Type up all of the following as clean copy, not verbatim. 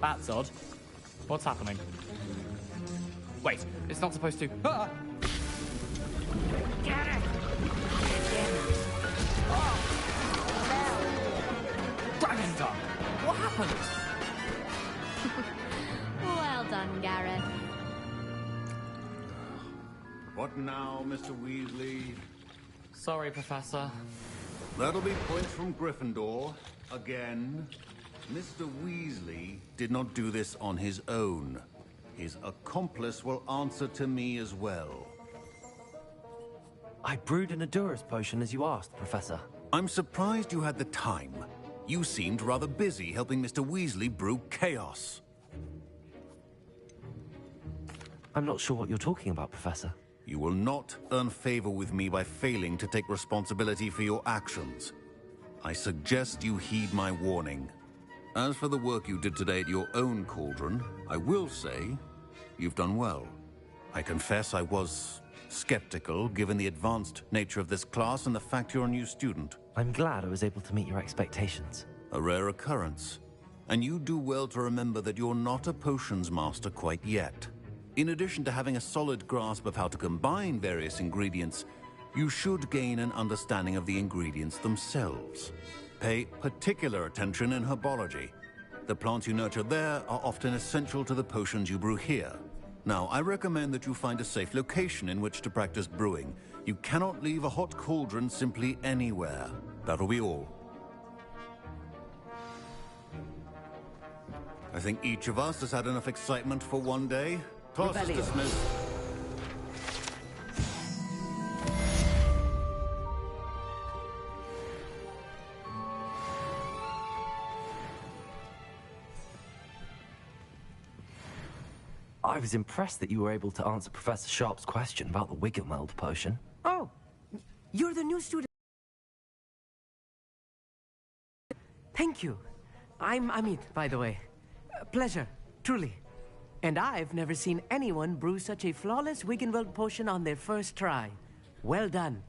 That's odd. What's happening? Wait, it's not supposed to... Ah! Get it! Oh! Dragon Tongue! What happened? Well done, Gareth. What now, Mr. Weasley? Sorry, Professor. That'll be points from Gryffindor. Again. Mr. Weasley did not do this on his own. His accomplice will answer to me as well. I brewed an Adura's potion as you asked, Professor. I'm surprised you had the time. You seemed rather busy helping Mr. Weasley brew chaos. I'm not sure what you're talking about, Professor. You will not earn favor with me by failing to take responsibility for your actions. I suggest you heed my warning. As for the work you did today at your own cauldron, I will say you've done well. I confess I was skeptical, given the advanced nature of this class and the fact you're a new student. I'm glad I was able to meet your expectations. A rare occurrence. And you do well to remember that you're not a potions master quite yet. In addition to having a solid grasp of how to combine various ingredients, you should gain an understanding of the ingredients themselves. Pay particular attention in herbology. The plants you nurture there are often essential to the potions you brew here. Now, I recommend that you find a safe location in which to practice brewing. You cannot leave a hot cauldron simply anywhere. That'll be all. I think each of us has had enough excitement for one day. Class is dismissed. I was impressed that you were able to answer Professor Sharp's question about the Wiggelmeld potion. Oh, you're the new student. Thank you. I'm Amit, by the way. Pleasure, truly. And I've never seen anyone brew such a flawless Wiggenweld potion on their first try. Well done.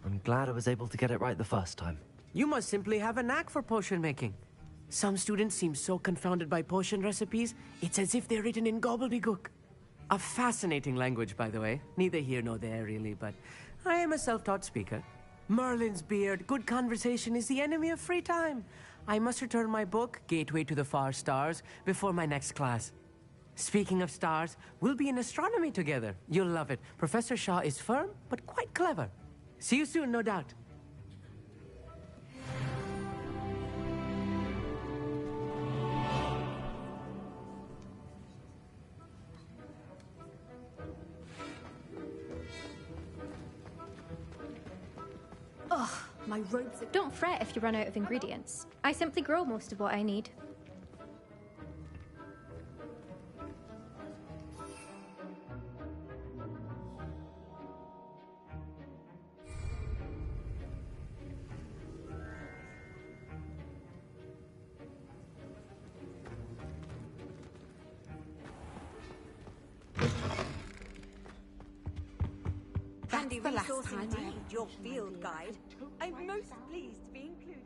I'm glad I was able to get it right the first time. You must simply have a knack for potion making. Some students seem so confounded by potion recipes, it's as if they're written in gobbledygook. A fascinating language, by the way. Neither here nor there, really, but I am a self-taught speaker. Merlin's beard, good conversation is the enemy of free time. I must return my book, Gateway to the Far Stars, before my next class. Speaking of stars, we'll be in astronomy together. You'll love it. Professor Shaw is firm, but quite clever. See you soon, no doubt. My robes. Don't fret if you run out of ingredients. I simply grow most of what I need. Handy resource indeed, your field guide. I'm most pleased to be included.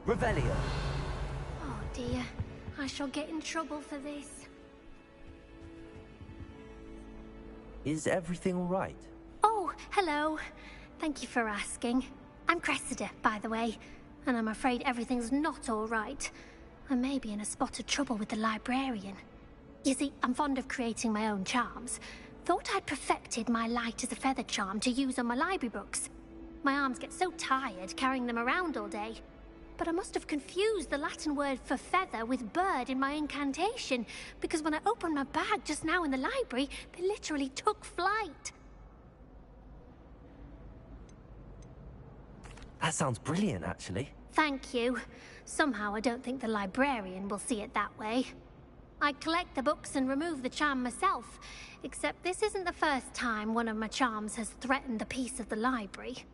Revelio. Oh dear, I shall get in trouble for this. Is everything all right? Oh, hello. Thank you for asking. I'm Cressida, by the way, and I'm afraid everything's not all right. I may be in a spot of trouble with the librarian. You see, I'm fond of creating my own charms. Thought I'd perfected my light as a feather charm to use on my library books. My arms get so tired carrying them around all day. But I must have confused the Latin word for feather with bird in my incantation, because when I opened my bag just now in the library, they literally took flight. That sounds brilliant, actually. Thank you. Somehow I don't think the librarian will see it that way. I collect the books and remove the charm myself, except this isn't the first time one of my charms has threatened the peace of the library.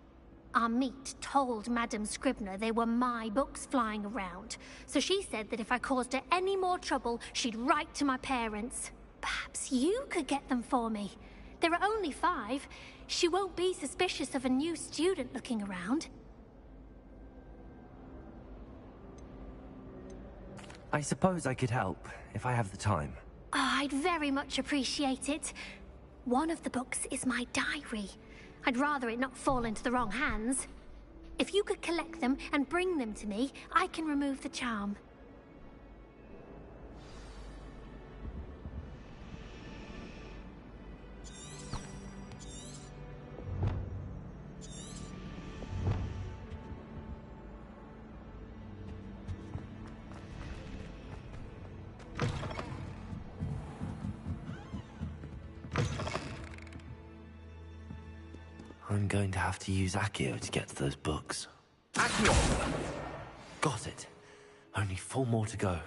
Our meet told Madame Scribner they were my books flying around, so she said that if I caused her any more trouble, she'd write to my parents. Perhaps you could get them for me. There are only 5. She won't be suspicious of a new student looking around. I suppose I could help, if I have the time. Oh, I'd very much appreciate it. One of the books is my diary. I'd rather it not fall into the wrong hands. If you could collect them and bring them to me, I can remove the charm. I'm going to have to use Accio to get to those books. Accio! Got it. Only 4 more to go.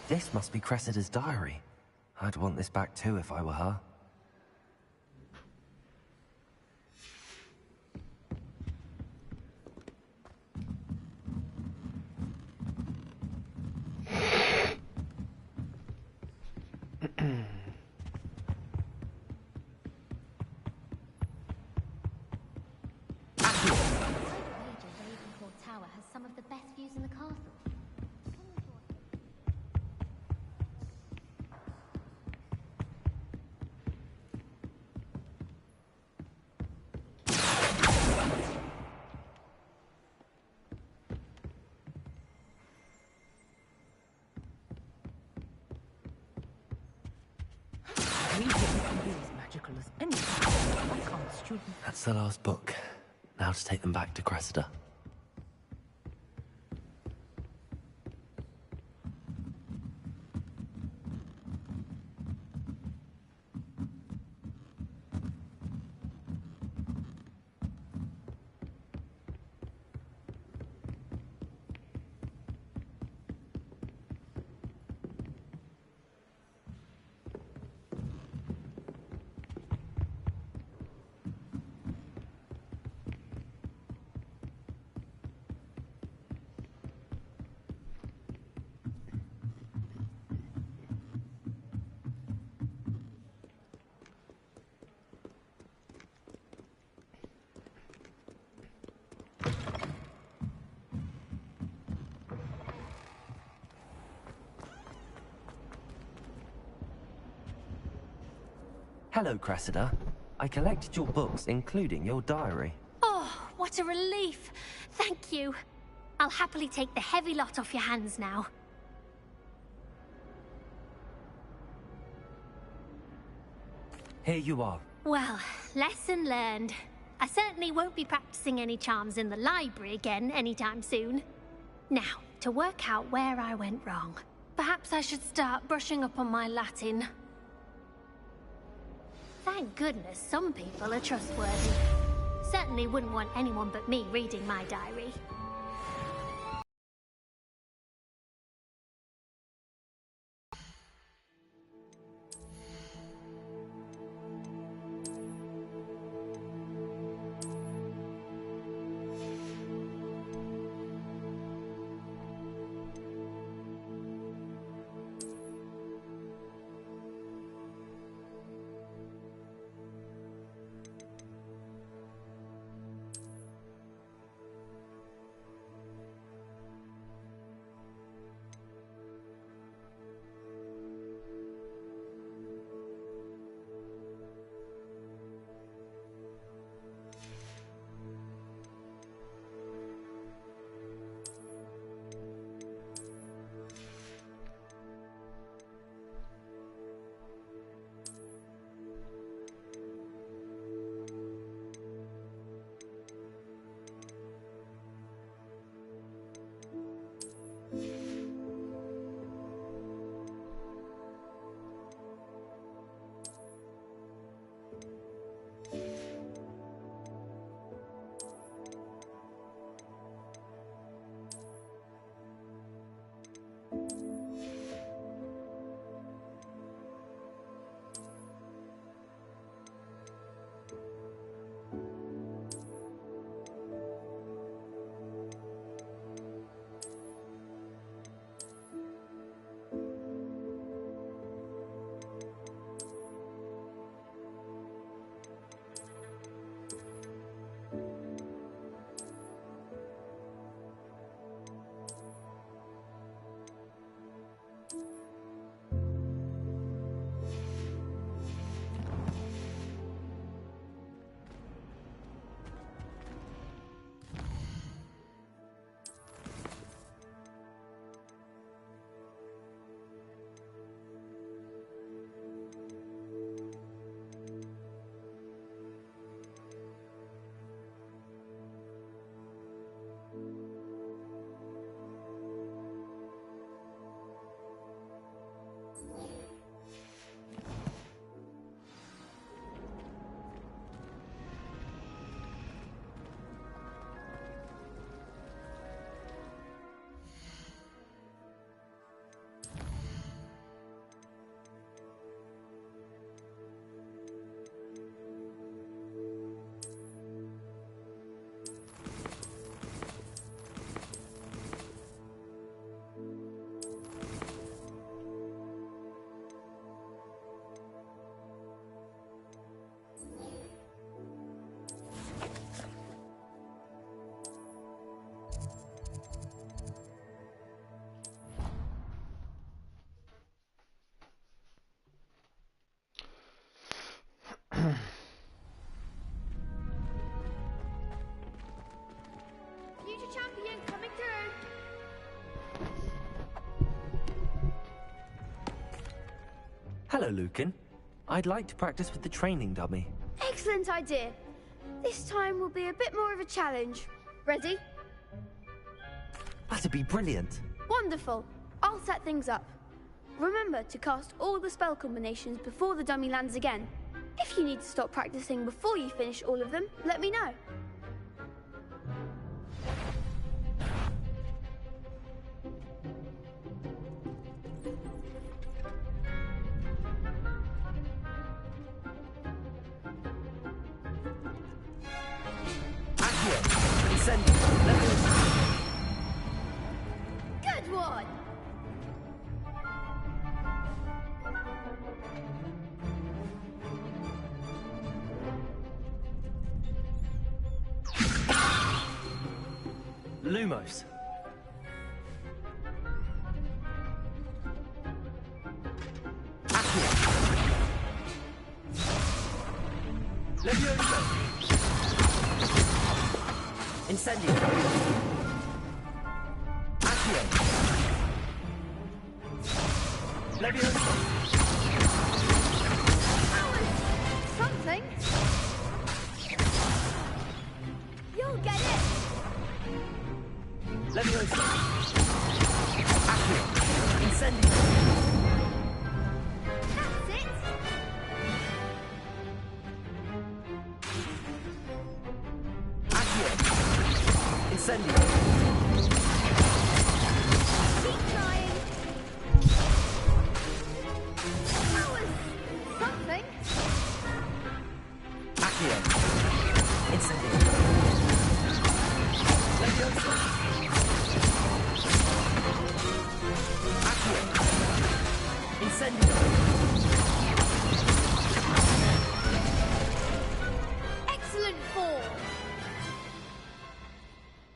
This must be Cressida's diary. I'd want this back too if I were her. Tower has some of the best views in the castle. We can be as magical as anything. Why can't students? That's the last book. Now to take them back to Cressida. Hello, Cressida. I collected your books, including your diary. Oh, what a relief. Thank you. I'll happily take the heavy lot off your hands now. Here you are. Well, lesson learned. I certainly won't be practicing any charms in the library again anytime soon. Now, to work out where I went wrong. Perhaps I should start brushing up on my Latin. Thank goodness some people are trustworthy. Certainly wouldn't want anyone but me reading my diary. Hello, Lucan. I'd like to practice with the training dummy. Excellent idea. This time will be a bit more of a challenge. Ready? That'd be brilliant. Wonderful. I'll set things up. Remember to cast all the spell combinations before the dummy lands again. If you need to stop practicing before you finish all of them, let me know. Good one! Lumos. Levioso! Incendio! Accio! Levioso! Something? You'll get it! Levioso! Accio! Incendio! That's it! Accio! Incendio! Keep trying! That was something! Accio! Incendio! Levioso! Accio! Incendio! Excellent form!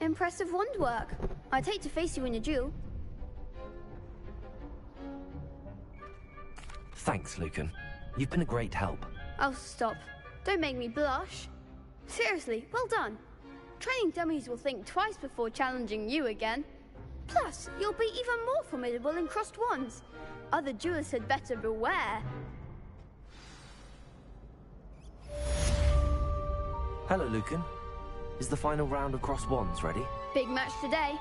Impressive wand work. I'd hate to face you in a duel. Thanks, Lucan. You've been a great help. Oh, stop. Don't make me blush. Seriously, well done. Training dummies will think twice before challenging you again. Plus, you'll be even more formidable in crossed wands. Other duelists had better beware. Hello, Lucan. Is the final round of cross wands ready? Big match today.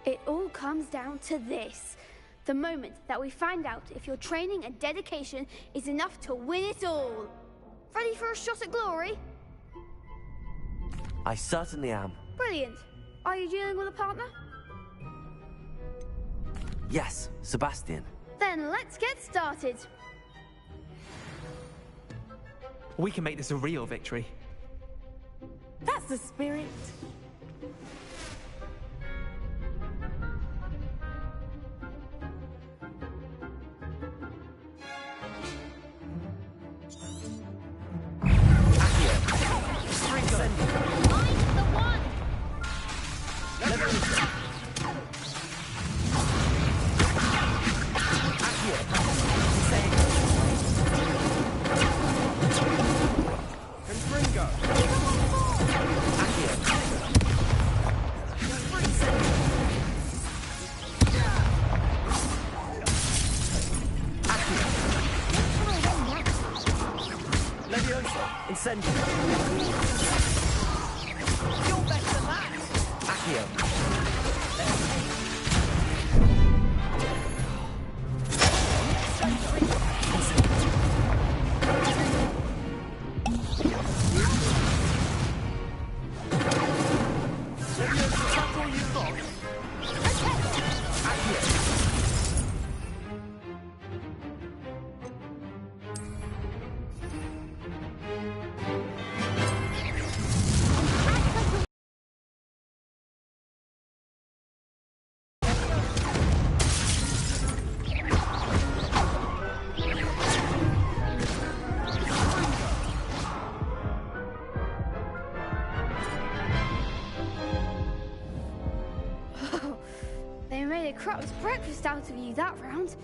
It all comes down to this. The moment that we find out if your training and dedication is enough to win it all. Ready for a shot at glory? I certainly am. Brilliant. Are you dealing with a partner? Yes, Sebastian. Then let's get started. We can make this a real victory. That's the spirit. Incendio! You're better than that. Accio! That's all you've got? They made a crap's breakfast out of you that round.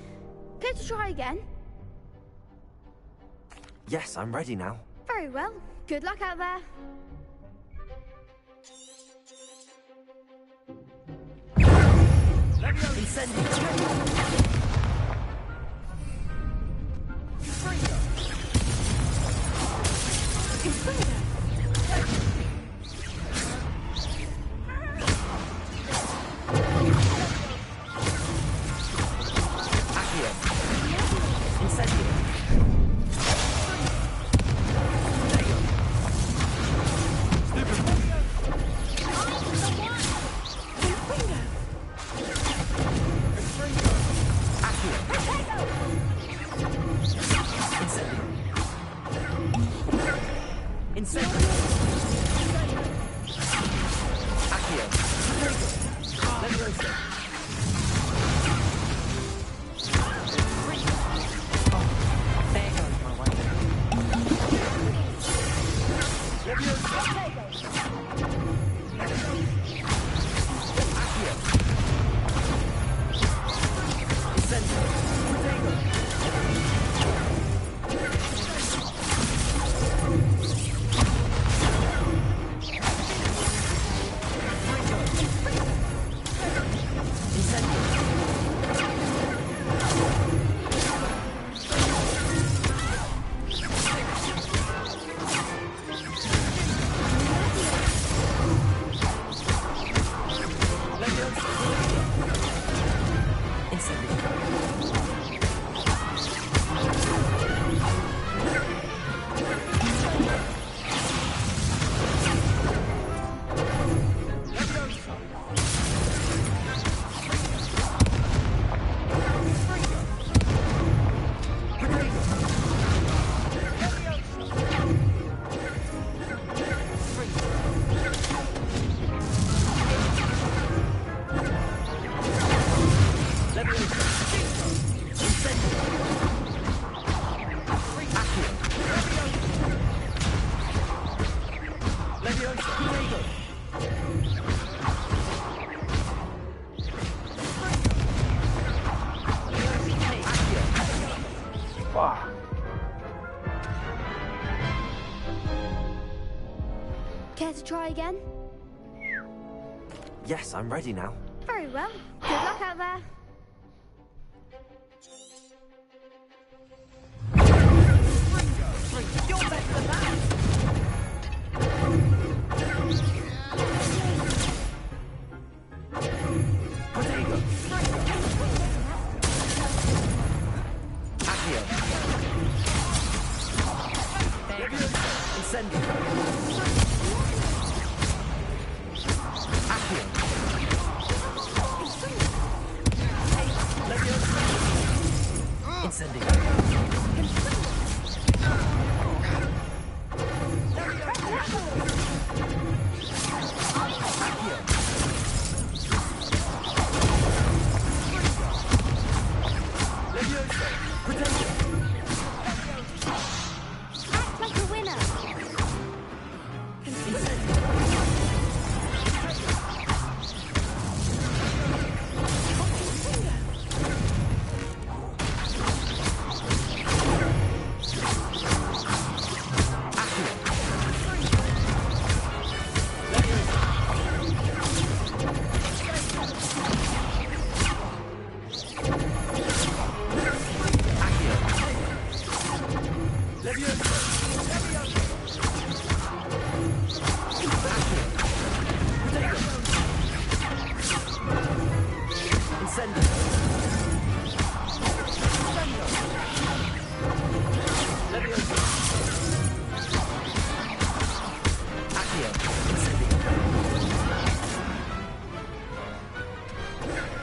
Care to try again? Yes, I'm ready now. Very well. Good luck out there. Incendio! Care to try again? Yes, I'm ready now. Very well. Good luck out there. You're better than that! Potato. Accio. Incendio. Accio. Incendio. Act like a winner.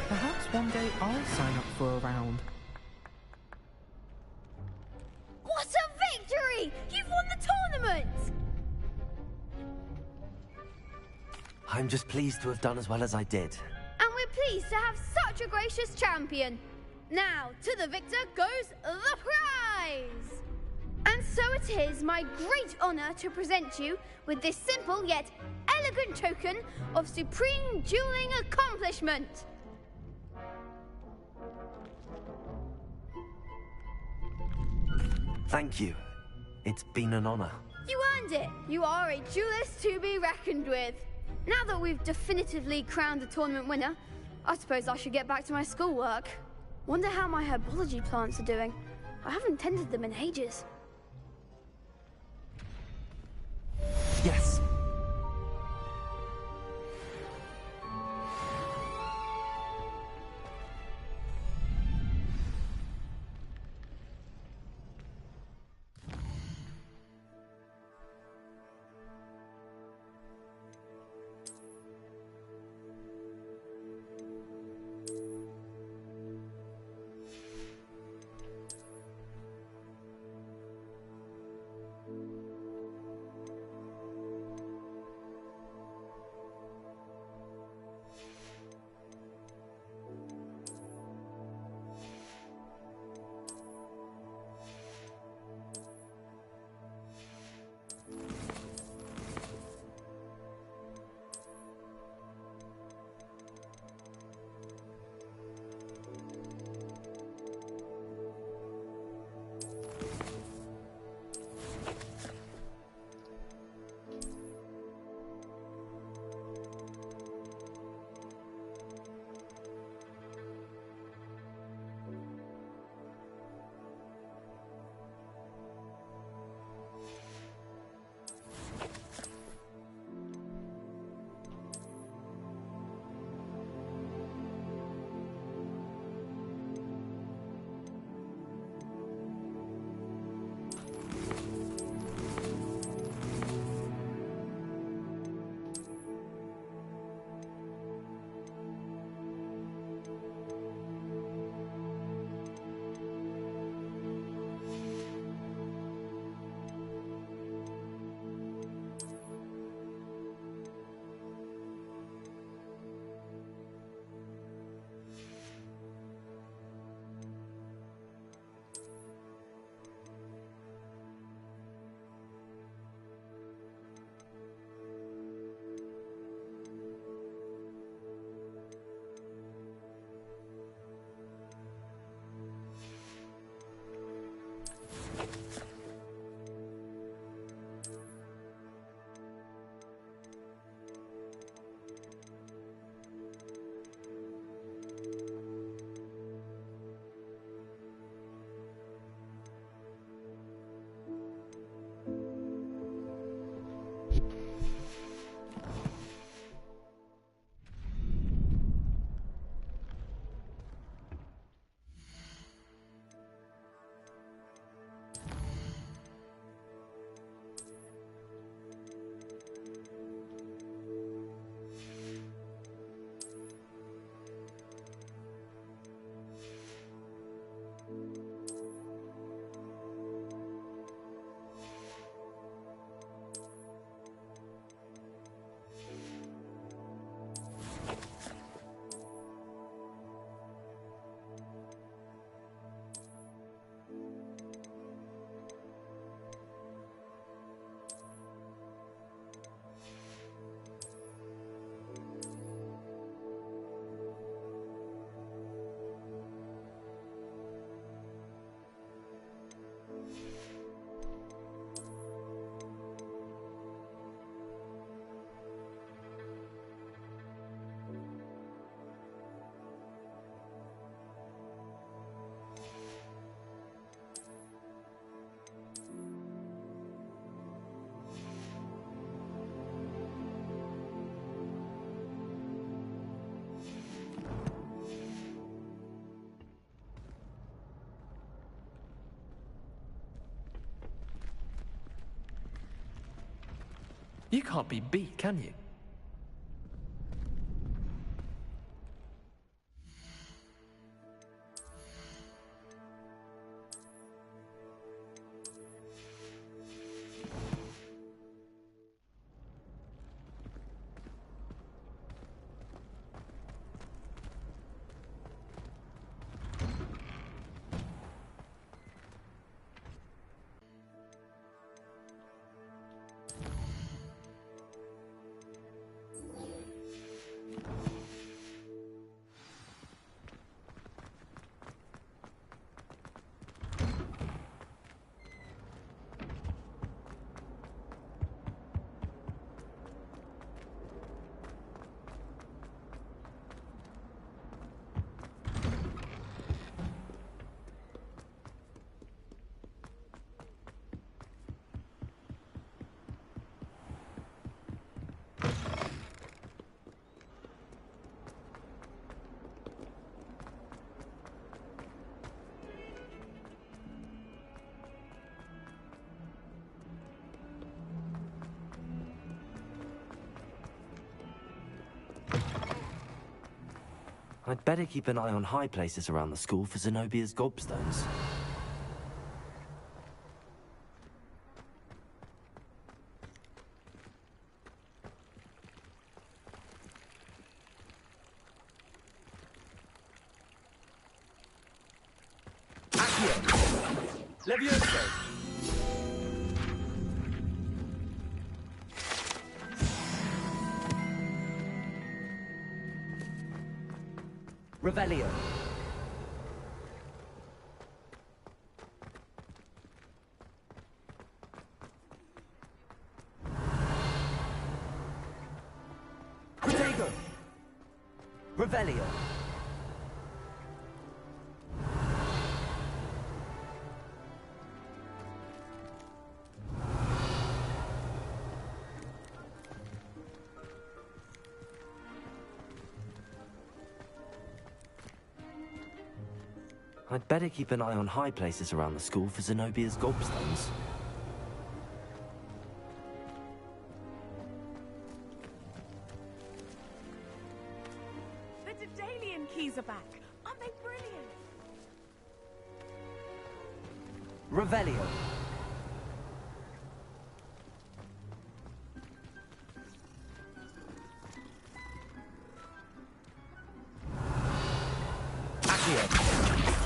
Perhaps one day I'll sign up for a round. What a victory! You've won the tournament! I'm just pleased to have done as well as I did. And we're pleased to have such a gracious champion. Now, to the victor goes the prize! And so it is my great honor to present you with this simple yet elegant token of supreme dueling accomplishment. Thank you. It's been an honor. You earned it. You are a duelist to be reckoned with. Now that we've definitively crowned the tournament winner, I suppose I should get back to my schoolwork. Wonder how my herbology plants are doing. I haven't tended them in ages. Yes. You can't be beat, can you? I'd better keep an eye on high places around the school for Zenobia's gobstones. Levioso! Revelio. Protego. Revelio. I'd better keep an eye on high places around the school for Zenobia's gobstones. The Daedalian keys are back. Aren't they brilliant? Revelio.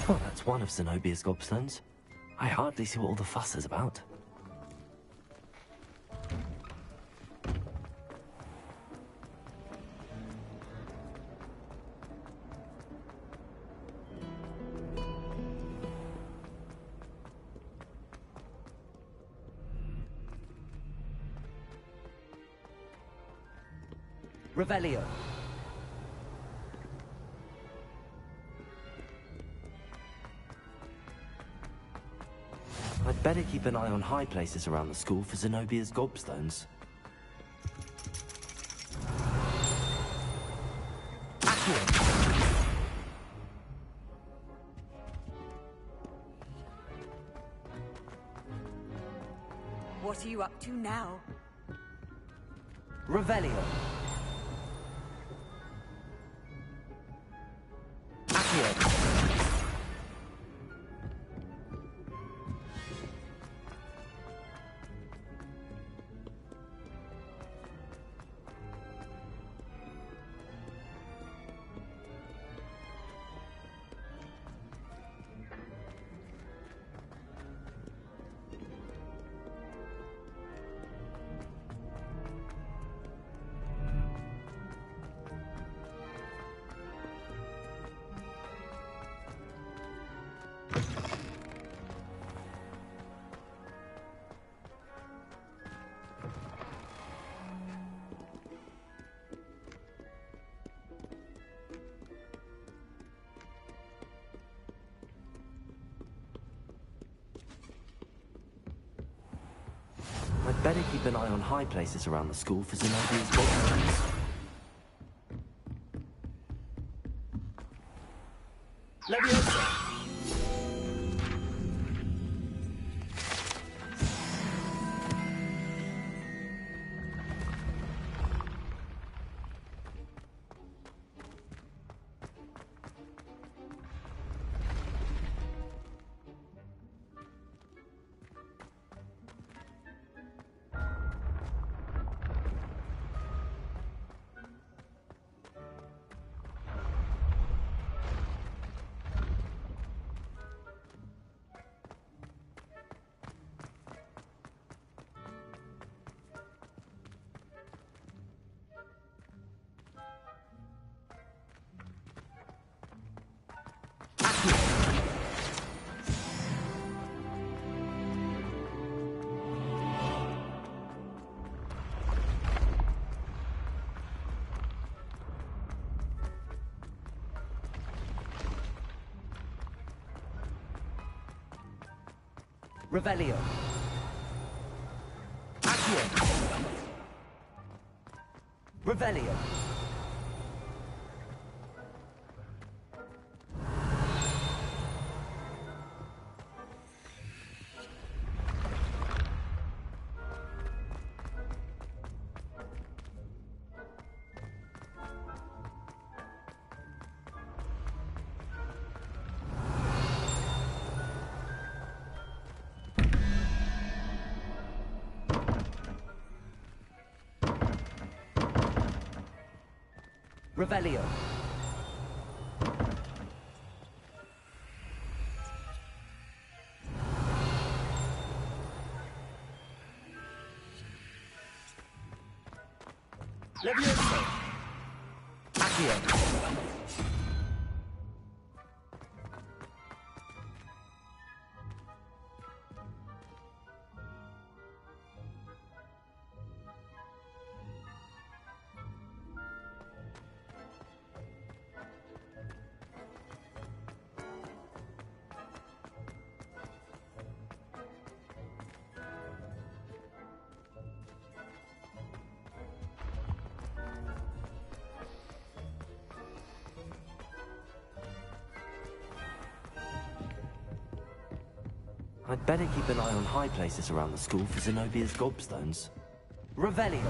Well, that's one of Zenobia's gobstones. I hardly see what all the fuss is about. Revelio. I'd better keep an eye on high places around the school for Zenobia's gobstones. What are you up to now? Revelio. I'd better keep an eye on high places around the school for Zenobia's gobstones. Leviosa! Revelio. Accio. Revelio. Revelio. Levioso. Accio. I'd better keep an eye on high places around the school for Zenobia's gobstones. Revelio.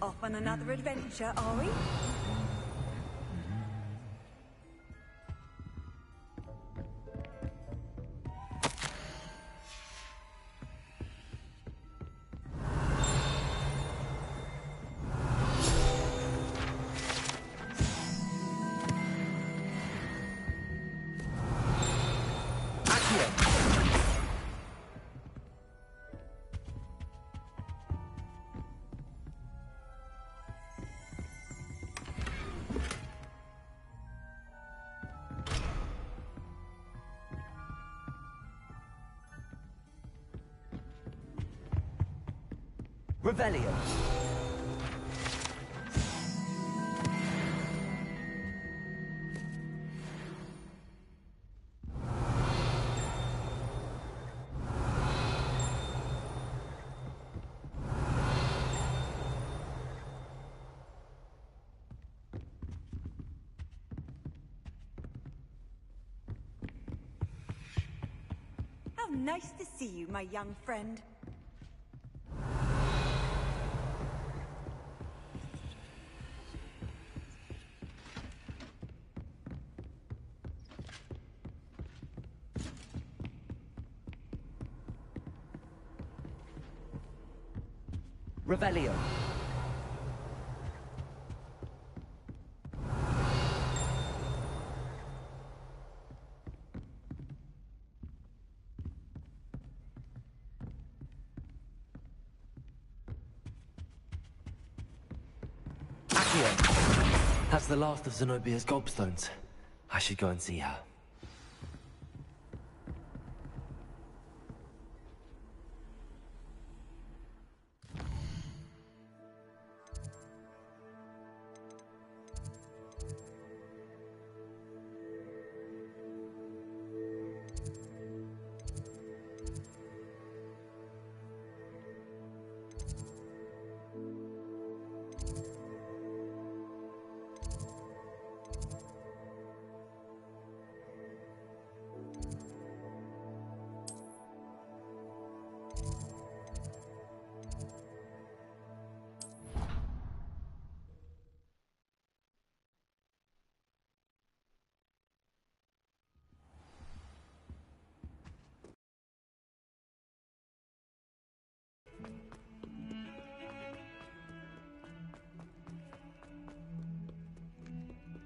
Off on another adventure, are we? Revelio. How nice to see you, my young friend. Revelio. Accio. That's the last of Zenobia's gobstones. I should go and see her.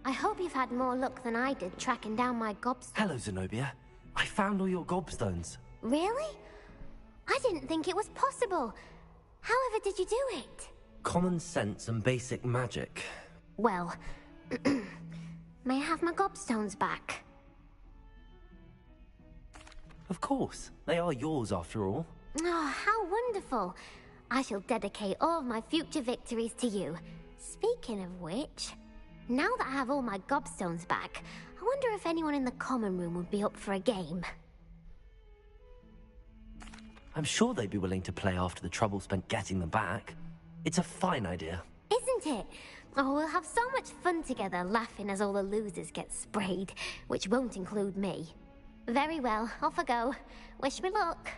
I hope you've had more luck than I did tracking down my gobstones. Hello, Zenobia. I found all your gobstones. Really? I didn't think it was possible. However did you do it? Common sense and basic magic. Well, may I have my gobstones back? Of course. They are yours after all. Oh, how wonderful. I shall dedicate all of my future victories to you. Speaking of which, Now that I have all my gobstones back, I wonder if anyone in the common room would be up for a game. I'm sure they'd be willing to play after the trouble spent getting them back. It's a fine idea. Isn't it? Oh, we'll have so much fun together, laughing as all the losers get sprayed, which won't include me. Very well, off I go. Wish me luck.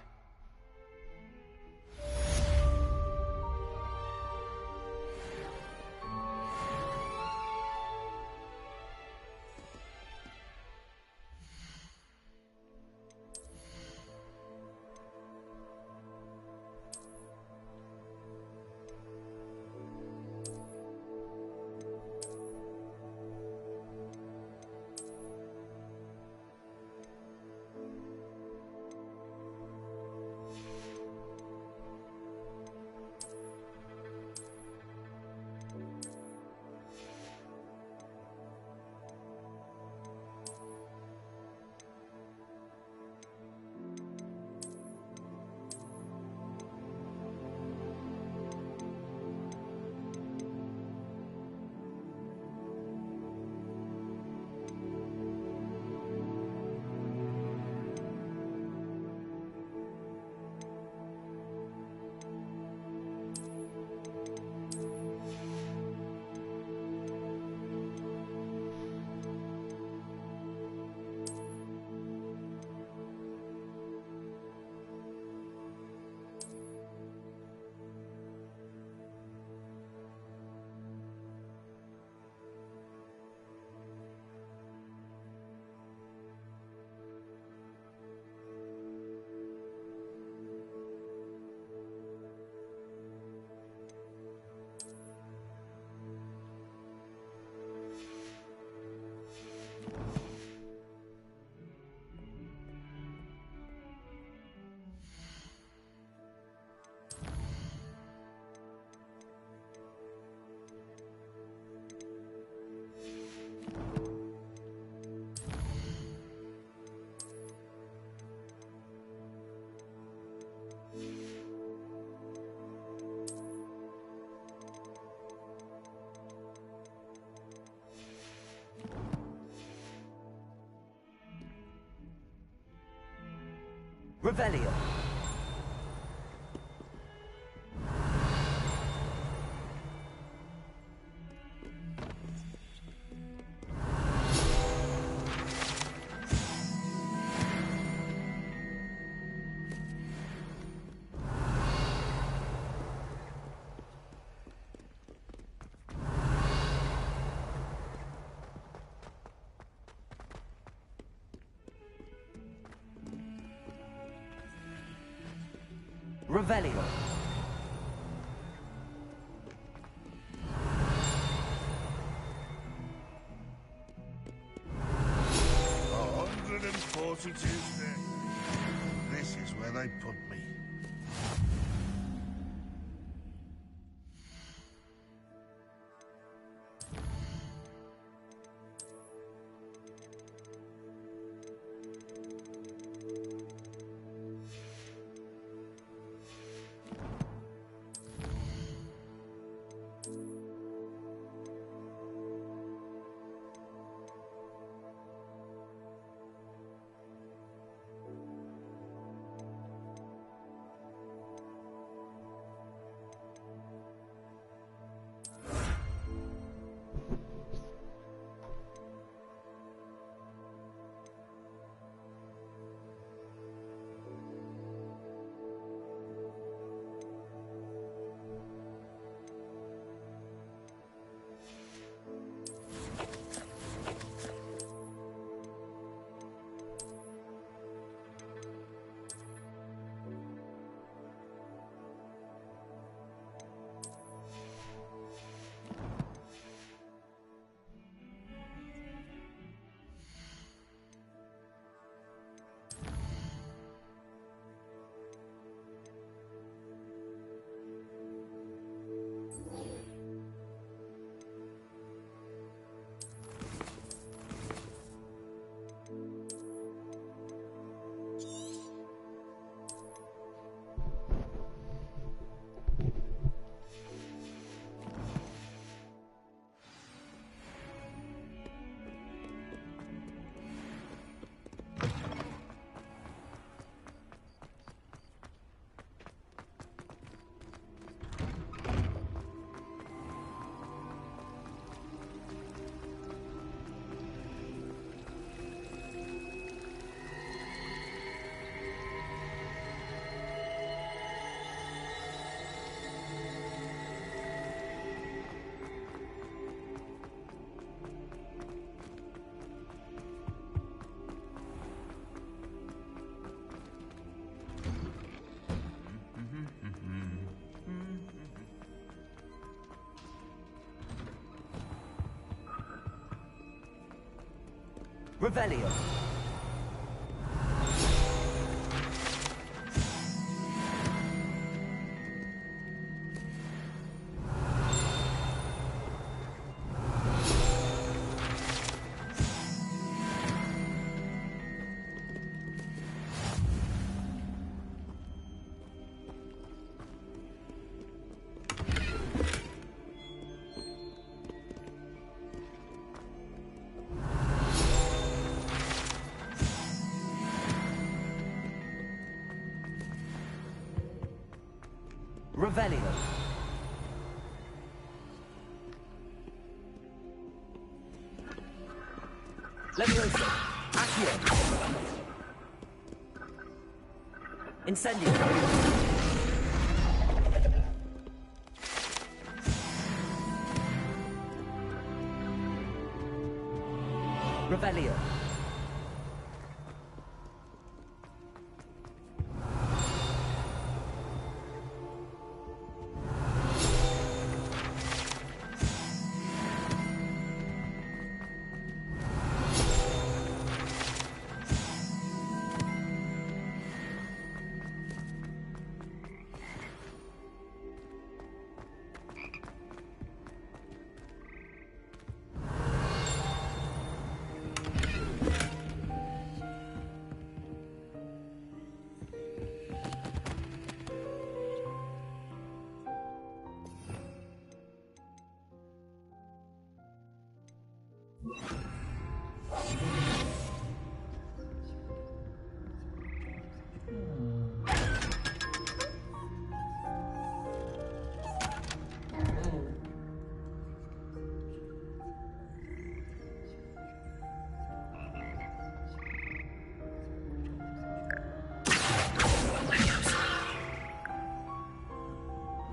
Revelio. 142 steps. This is where they put me. Revelio. Revelio. Levioso. Accio. Incendio. Revelio.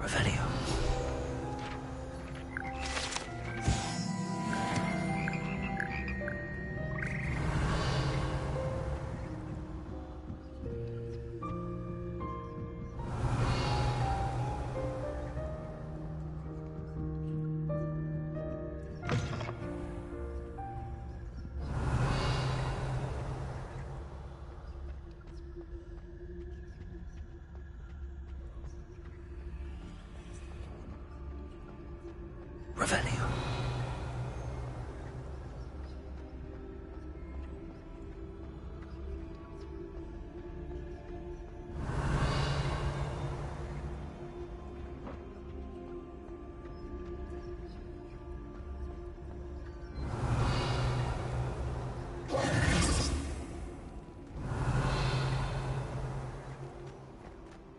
Revelio. Revelio.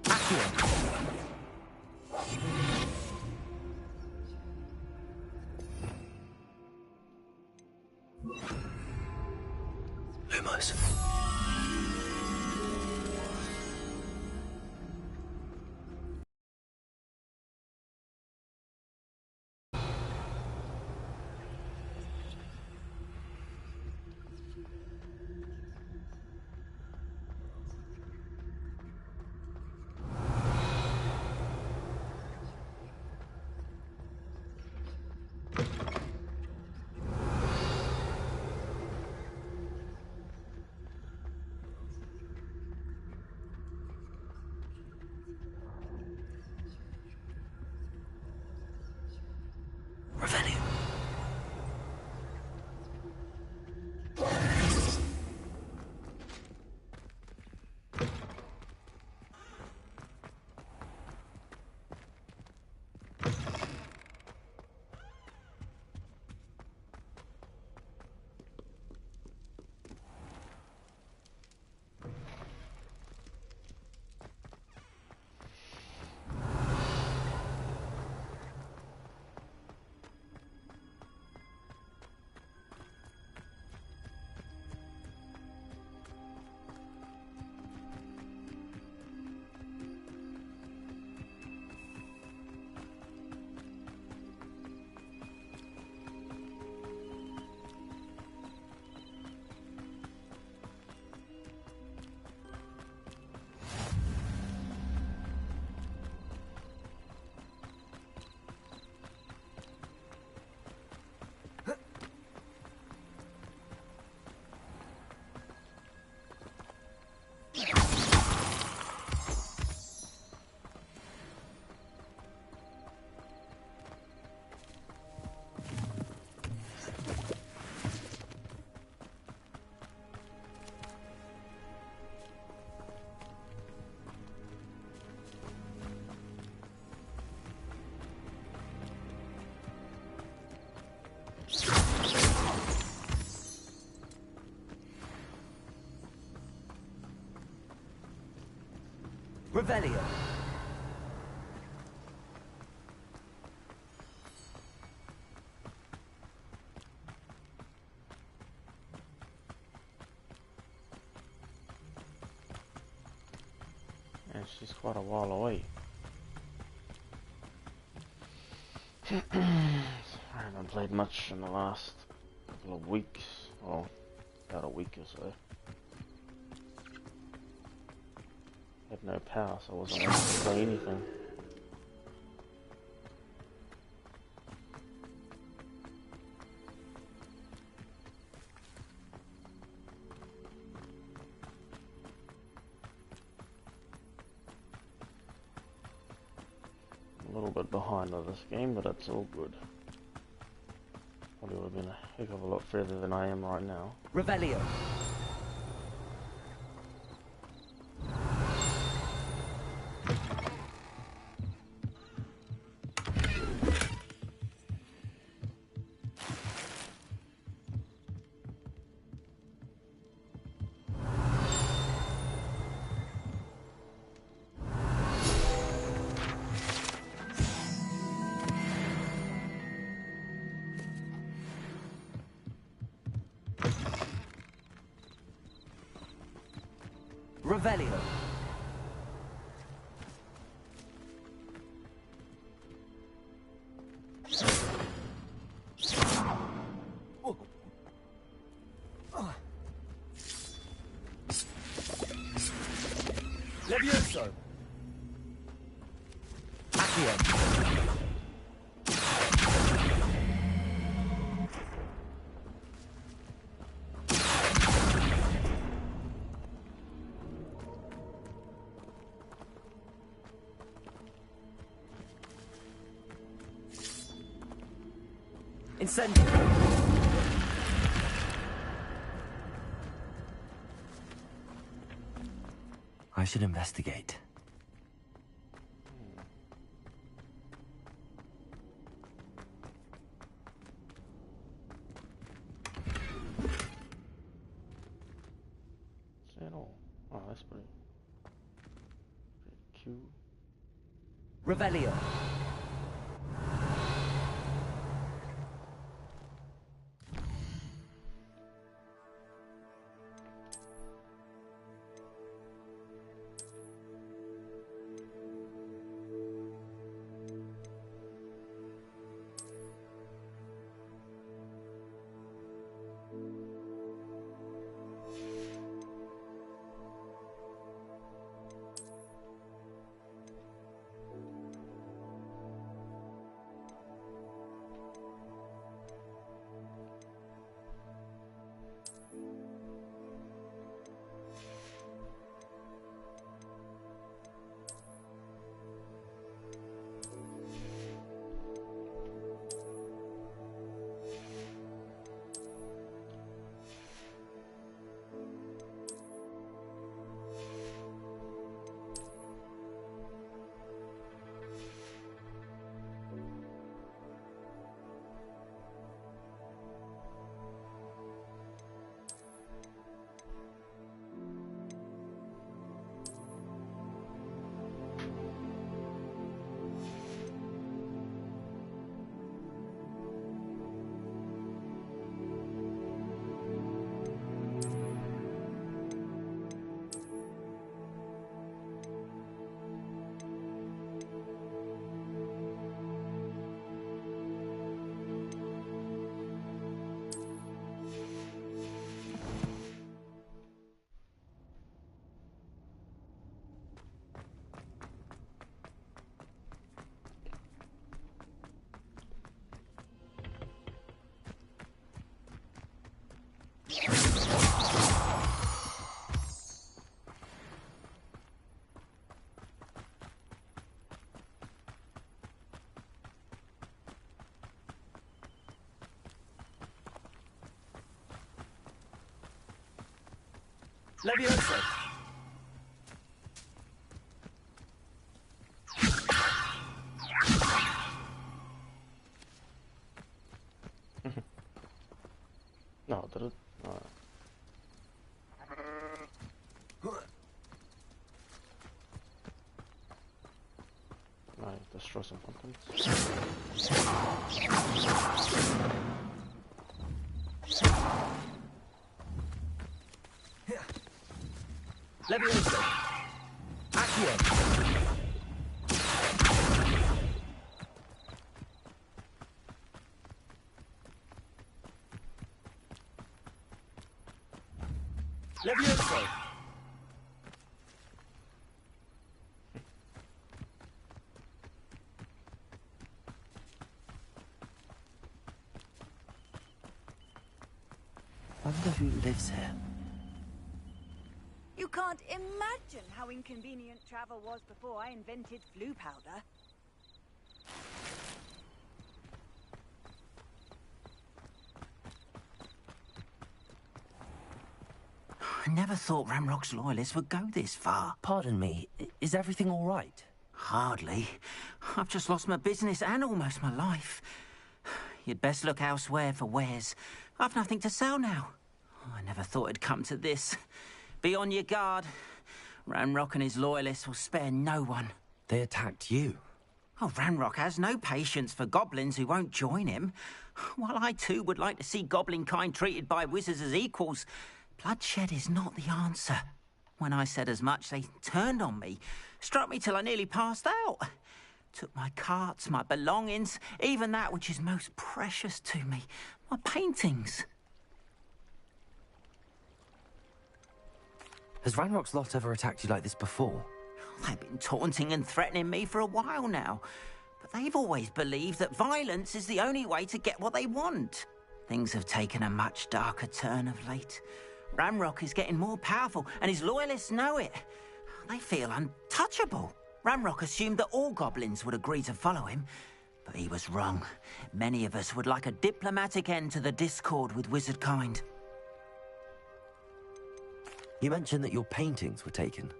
Accio. Lumos. Revelio. Revelio. And she's quite a while away. I haven't played much in the last couple of weeks, well, about a week or so. Had no power, so I wasn't able to play anything. A little bit behind on this game, but that's all good. Probably would have been a heck of a lot further than I am right now. Revelio. Revelio. Levioso. Accio. Incendio. I should investigate. Is that all? Oh, that's pretty cute. Revelio. Levioso. No, did it? show some content. Leviosa! Accio! Leviosa! Wonder who lives here. You can't imagine how inconvenient travel was before I invented flu powder. I never thought Ramrock's loyalists would go this far. Pardon me, is everything all right? Hardly. I've just lost my business and almost my life. You'd best look elsewhere for wares. I've nothing to sell now. I never thought it'd come to this. Be on your guard. Ramrock and his loyalists will spare no one. They attacked you? Oh, Ramrock has no patience for goblins who won't join him. While I too would like to see goblin kind treated by wizards as equals, bloodshed is not the answer. When I said as much, they turned on me, struck me till I nearly passed out. Took my carts, my belongings, even that which is most precious to me, my paintings. Has Ranrock's lot ever attacked you like this before? They've been taunting and threatening me for a while now, but they've always believed that violence is the only way to get what they want. Things have taken a much darker turn of late. Ramrock is getting more powerful, and his loyalists know it. They feel untouchable. Ramrock assumed that all goblins would agree to follow him, but he was wrong. Many of us would like a diplomatic end to the discord with wizard kind. You mentioned that your paintings were taken.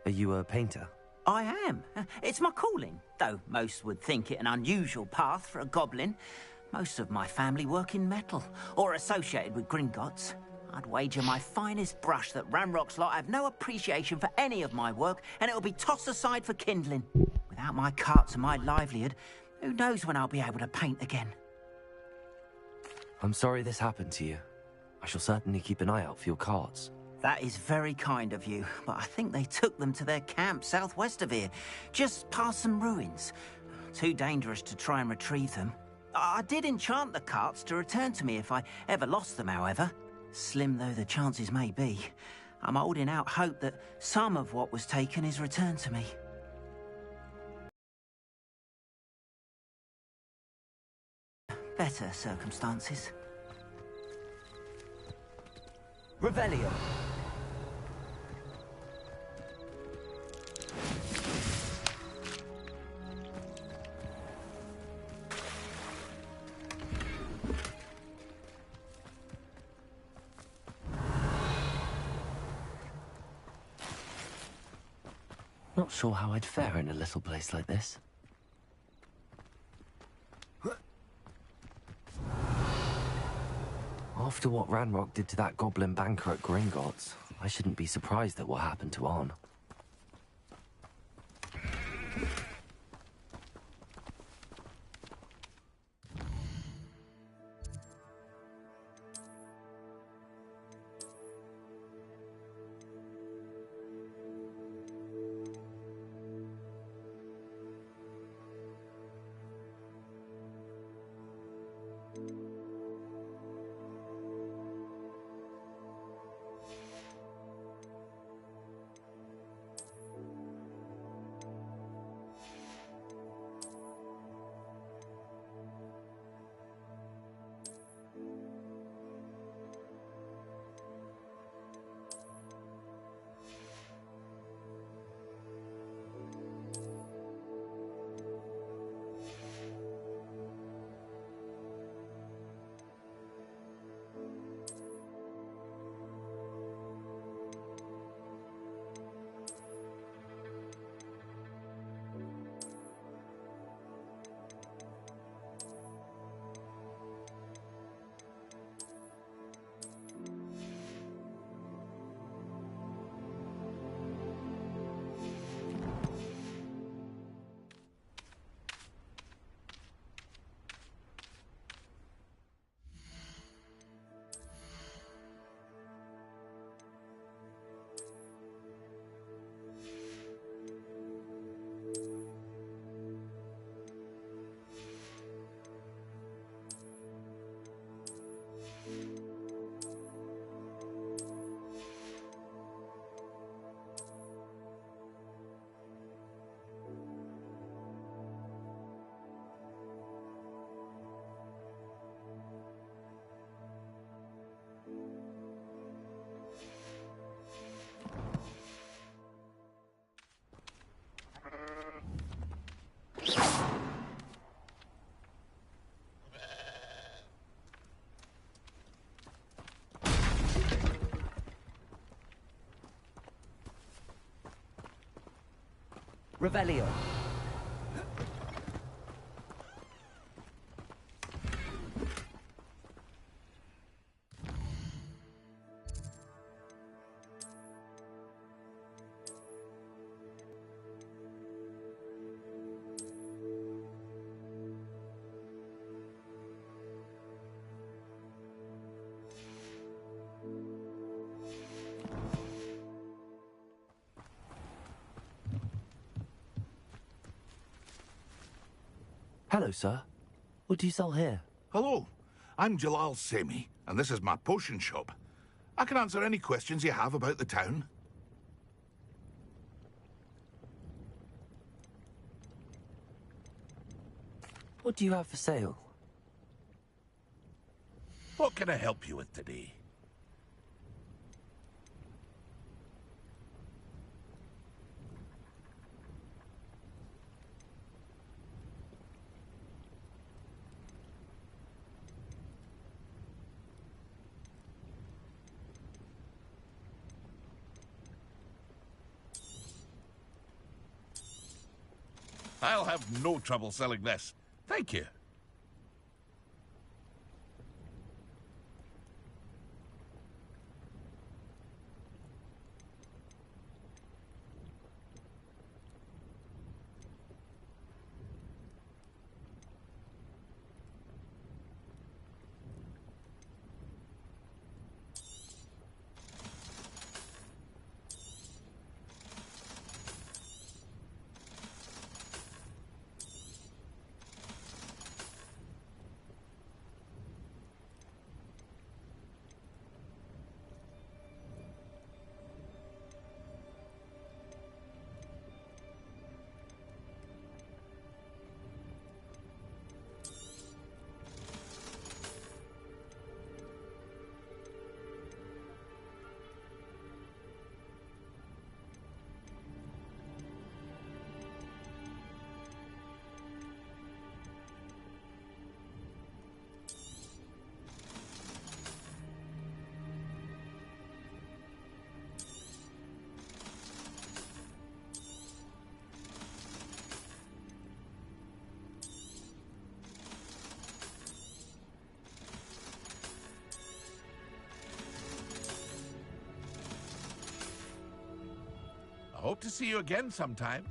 Are you a painter? I am. It's my calling, though most would think it an unusual path for a goblin. Most of my family work in metal, or associated with Gringotts. I'd wager my finest brush that Ramrock's lot have no appreciation for any of my work, and it'll be tossed aside for kindling. Without my carts and my livelihood, who knows when I'll be able to paint again? I'm sorry this happened to you. I shall certainly keep an eye out for your carts. That is very kind of you, but I think they took them to their camp southwest of here, just past some ruins. Too dangerous to try and retrieve them. I did enchant the carts to return to me if I ever lost them, however. Slim though the chances may be, I'm holding out hope that some of what was taken is returned to me. Better circumstances. Revelio. Not sure how I'd fare in a little place like this. After what Ranrock did to that goblin banker at Gringotts, I shouldn't be surprised at what happened to Arn. Revelio. Hello, sir. What do you sell here? Hello, I'm Jalal Semi, and this is my potion shop. I can answer any questions you have about the town. What do you have for sale? What can I help you with today? I'll have no trouble selling this. Thank you. I hope to see you again sometime.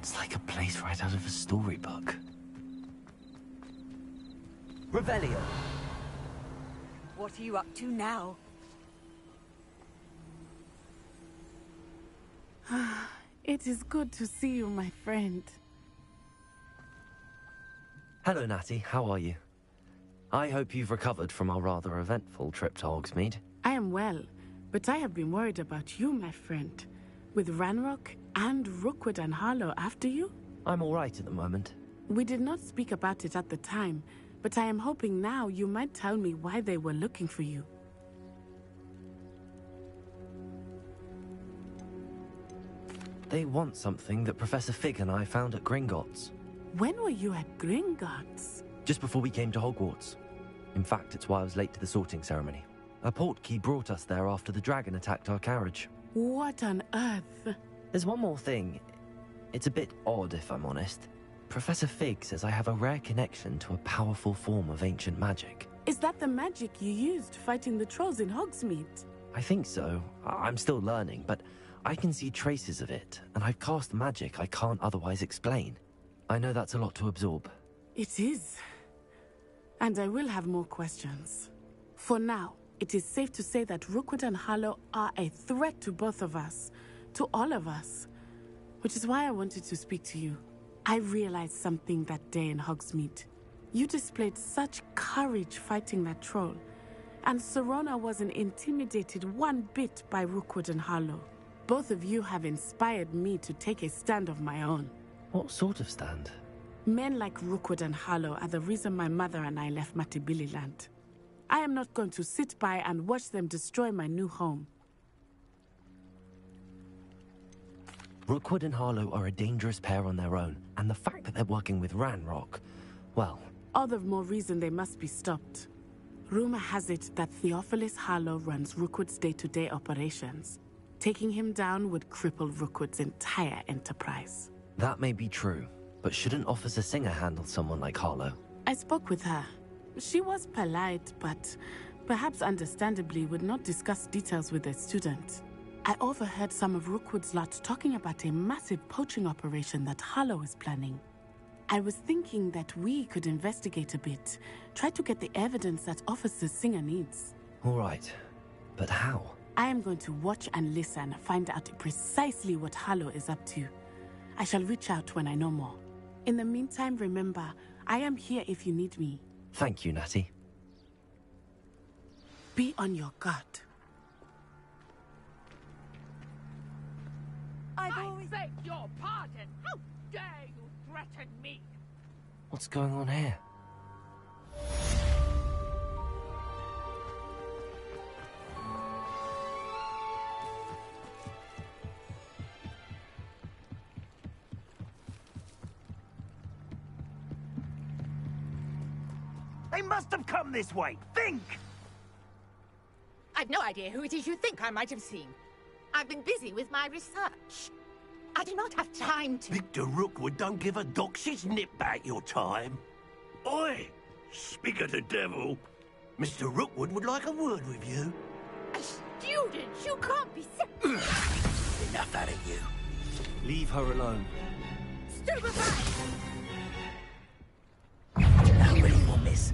It's like a place right out of a storybook. Revelio. What are you up to now? It is good to see you, my friend. Hello, Natty. How are you? I hope you've recovered from our rather eventful trip to Hogsmeade. I am well, but I have been worried about you, my friend. With Ranrock and Rookwood and Harlow after you? I'm all right at the moment. We did not speak about it at the time, but I am hoping now you might tell me why they were looking for you. They want something that Professor Fig and I found at Gringotts. When were you at Gringotts? Just before we came to Hogwarts. In fact, it's why I was late to the sorting ceremony. A portkey brought us there after the dragon attacked our carriage. What on earth? There's one more thing. It's a bit odd, if I'm honest. Professor Fig says I have a rare connection to a powerful form of ancient magic. Is that the magic you used fighting the trolls in Hogsmeade? I think so. I'm still learning, but I can see traces of it, and I've cast magic I can't otherwise explain. I know that's a lot to absorb. It is. And I will have more questions. For now, it is safe to say that Rookwood and Harlow are a threat to both of us, to all of us. Which is why I wanted to speak to you. I realized something that day in Hogsmeade. You displayed such courage fighting that troll, and Serona wasn't intimidated one bit by Rookwood and Harlow. Both of you have inspired me to take a stand of my own. What sort of stand? Men like Rookwood and Harlow are the reason my mother and I left Matabeleland. I am not going to sit by and watch them destroy my new home. Rookwood and Harlow are a dangerous pair on their own, and the fact that they're working with Ranrock, well... All the more reason they must be stopped. Rumor has it that Theophilus Harlow runs Rookwood's day-to-day operations. Taking him down would cripple Rookwood's entire enterprise. That may be true, but shouldn't Officer Singer handle someone like Harlow? I spoke with her. She was polite, but perhaps understandably would not discuss details with a student. I overheard some of Rookwood's lot talking about a massive poaching operation that Harlow is planning. I was thinking that we could investigate a bit, try to get the evidence that Officer Singer needs. All right, but how? I am going to watch and listen, find out precisely what Harlow is up to. I shall reach out when I know more. In the meantime, remember, I am here if you need me. Thank you, Natty. Be on your guard. I beg your pardon. How dare you threaten me? What's going on here? They must have come this way. Think! I've no idea who it is you think I might have seen. I've been busy with my research. I do not have time to... Victor Rookwood don't give a doxy's nip back your time. Oi! Speak of the devil. Mr. Rookwood would like a word with you. A student? You can't be serious. Enough out of you. Leave her alone. Stupefy! Not ready for this.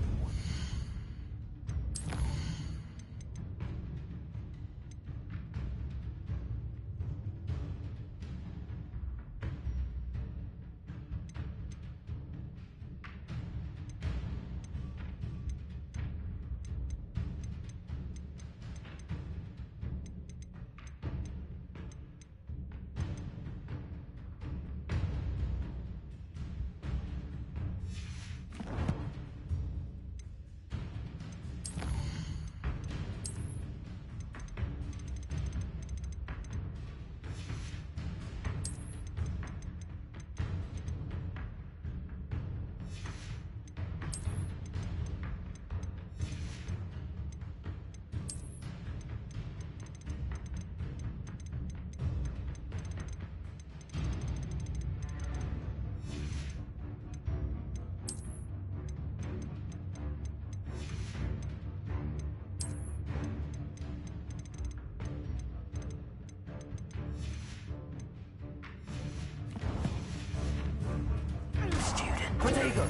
Stego!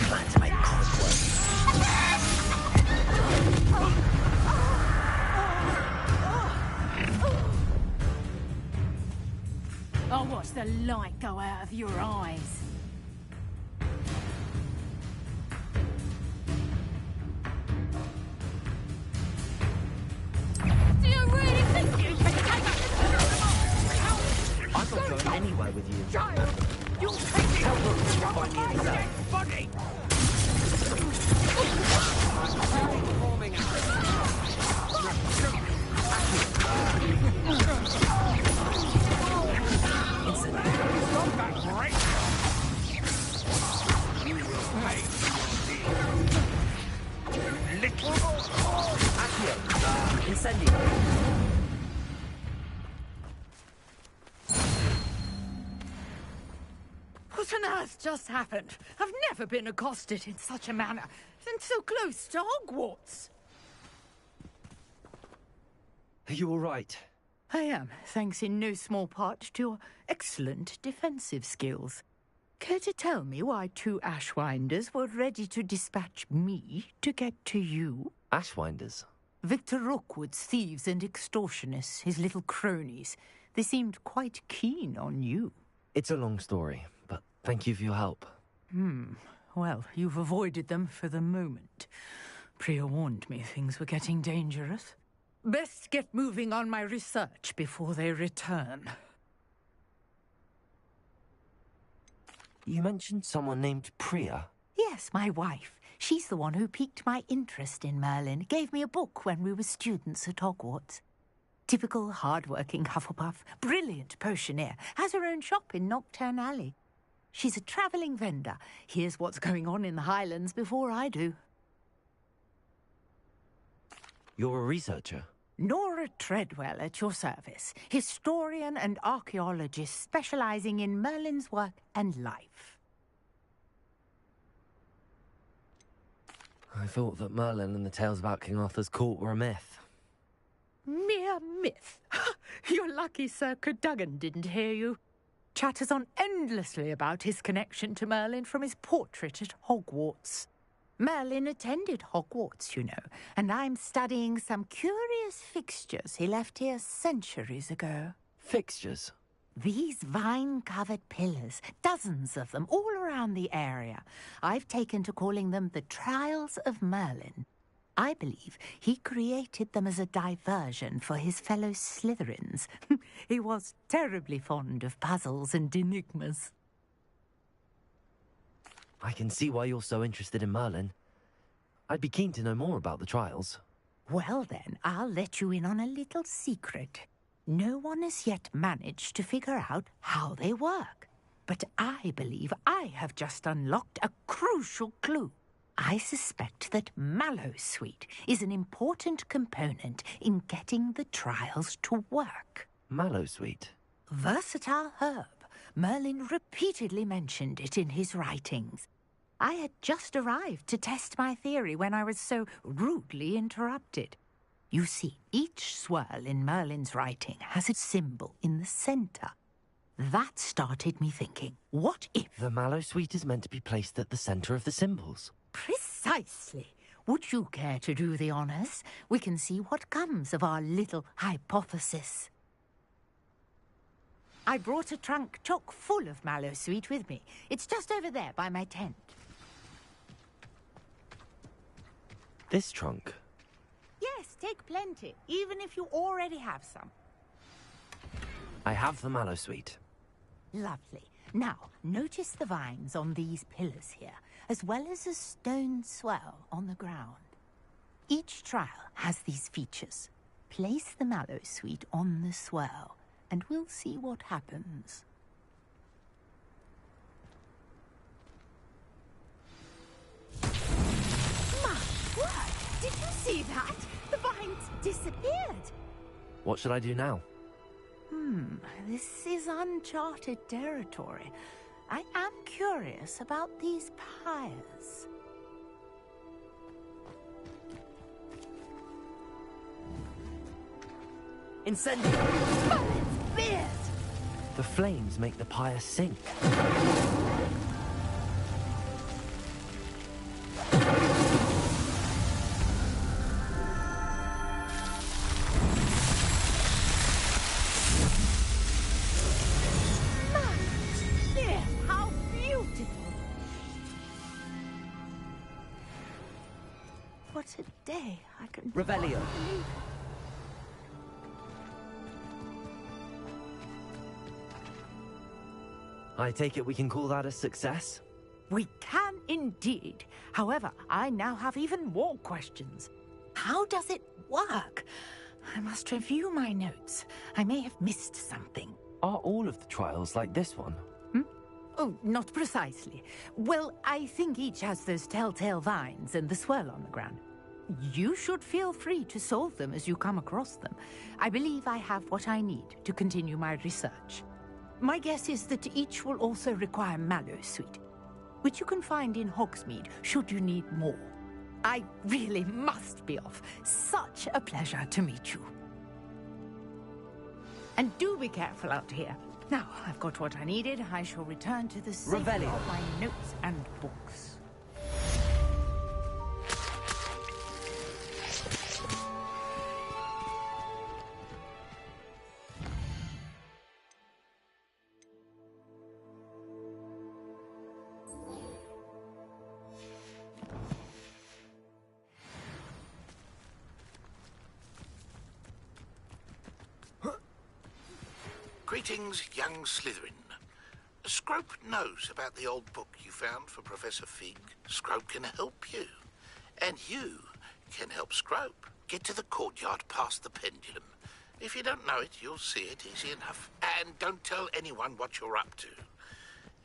Plan to make comic work. I'll watch the light go out of your eyes. Do you really think you can take us? I'm not going anywhere with you. Child, you'll take it. Tell Rook to find me in the cell. Body. Incendio. What on earth just happened? I've never been accosted in such a manner, and so close to Hogwarts. Are you all right? I am, thanks in no small part to your excellent defensive skills. Care to tell me why 2 Ashwinders were ready to dispatch me to get to you? Ashwinders? Victor Rookwood's thieves and extortionists, his little cronies. They seemed quite keen on you. It's a long story, but thank you for your help. Well, you've avoided them for the moment. Priya warned me things were getting dangerous. Best get moving on my research before they return. You mentioned someone named Priya. Yes, my wife. She's the one who piqued my interest in Merlin, gave me a book when we were students at Hogwarts. Typical hard-working Hufflepuff, brilliant potioneer, has her own shop in Nocturne Alley. She's a travelling vendor, hears what's going on in the Highlands before I do. You're a researcher? Nora Treadwell at your service, historian and archaeologist specialising in Merlin's work and life. I thought that Merlin and the tales about King Arthur's court were a myth. Mere myth. You're lucky Sir Cadogan didn't hear you. Chatters on endlessly about his connection to Merlin from his portrait at Hogwarts. Merlin attended Hogwarts, you know, and I'm studying some curious fixtures he left here centuries ago. Fixtures? These vine-covered pillars, dozens of them, all around the area. I've taken to calling them the Trials of Merlin. I believe he created them as a diversion for his fellow Slytherins. He was terribly fond of puzzles and enigmas. I can see why you're so interested in Merlin. I'd be keen to know more about the trials. Well then, I'll let you in on a little secret. No one has yet managed to figure out how they work. But I believe I have just unlocked a crucial clue. I suspect that Mallowsweet is an important component in getting the trials to work. Mallowsweet? Versatile herb. Merlin repeatedly mentioned it in his writings. I had just arrived to test my theory when I was so rudely interrupted. You see, each swirl in Merlin's writing has its symbol in the centre. That started me thinking, what if... The Mallowsweet is meant to be placed at the centre of the symbols. Precisely. Would you care to do the honours? We can see what comes of our little hypothesis. I brought a trunk chock full of Mallowsweet with me. It's just over there by my tent. This trunk? Yes, take plenty, even if you already have some. I have the Mallowsweet. Lovely. Now, notice the vines on these pillars here, as well as a stone swell on the ground. Each trial has these features. Place the Mallowsweet on the swell, and we'll see what happens. My word! Did you see that? The vines disappeared. What should I do now? This is uncharted territory. I am curious about these pyres. Incendio! Merlin's beard! The flames make the pyre sink. day. I can... Revelio. I take it we can call that a success? We can indeed. However, I now have even more questions. How does it work? I must review my notes. I may have missed something. Are all of the trials like this one? Oh, not precisely. Well, I think each has those telltale vines and the swirl on the ground. You should feel free to solve them as you come across them. I believe I have what I need to continue my research. My guess is that each will also require mallow sweet, which you can find in Hogsmeade should you need more. I really must be off. Such a pleasure to meet you. And do be careful out here. Now, I've got what I needed. I shall return to the safety of my notes and books. Greetings, young Slytherin. Scrope knows about the old book you found for Professor Fig. Scrope can help you. And you can help Scrope get to the courtyard past the pendulum. If you don't know it, you'll see it easy enough. And don't tell anyone what you're up to.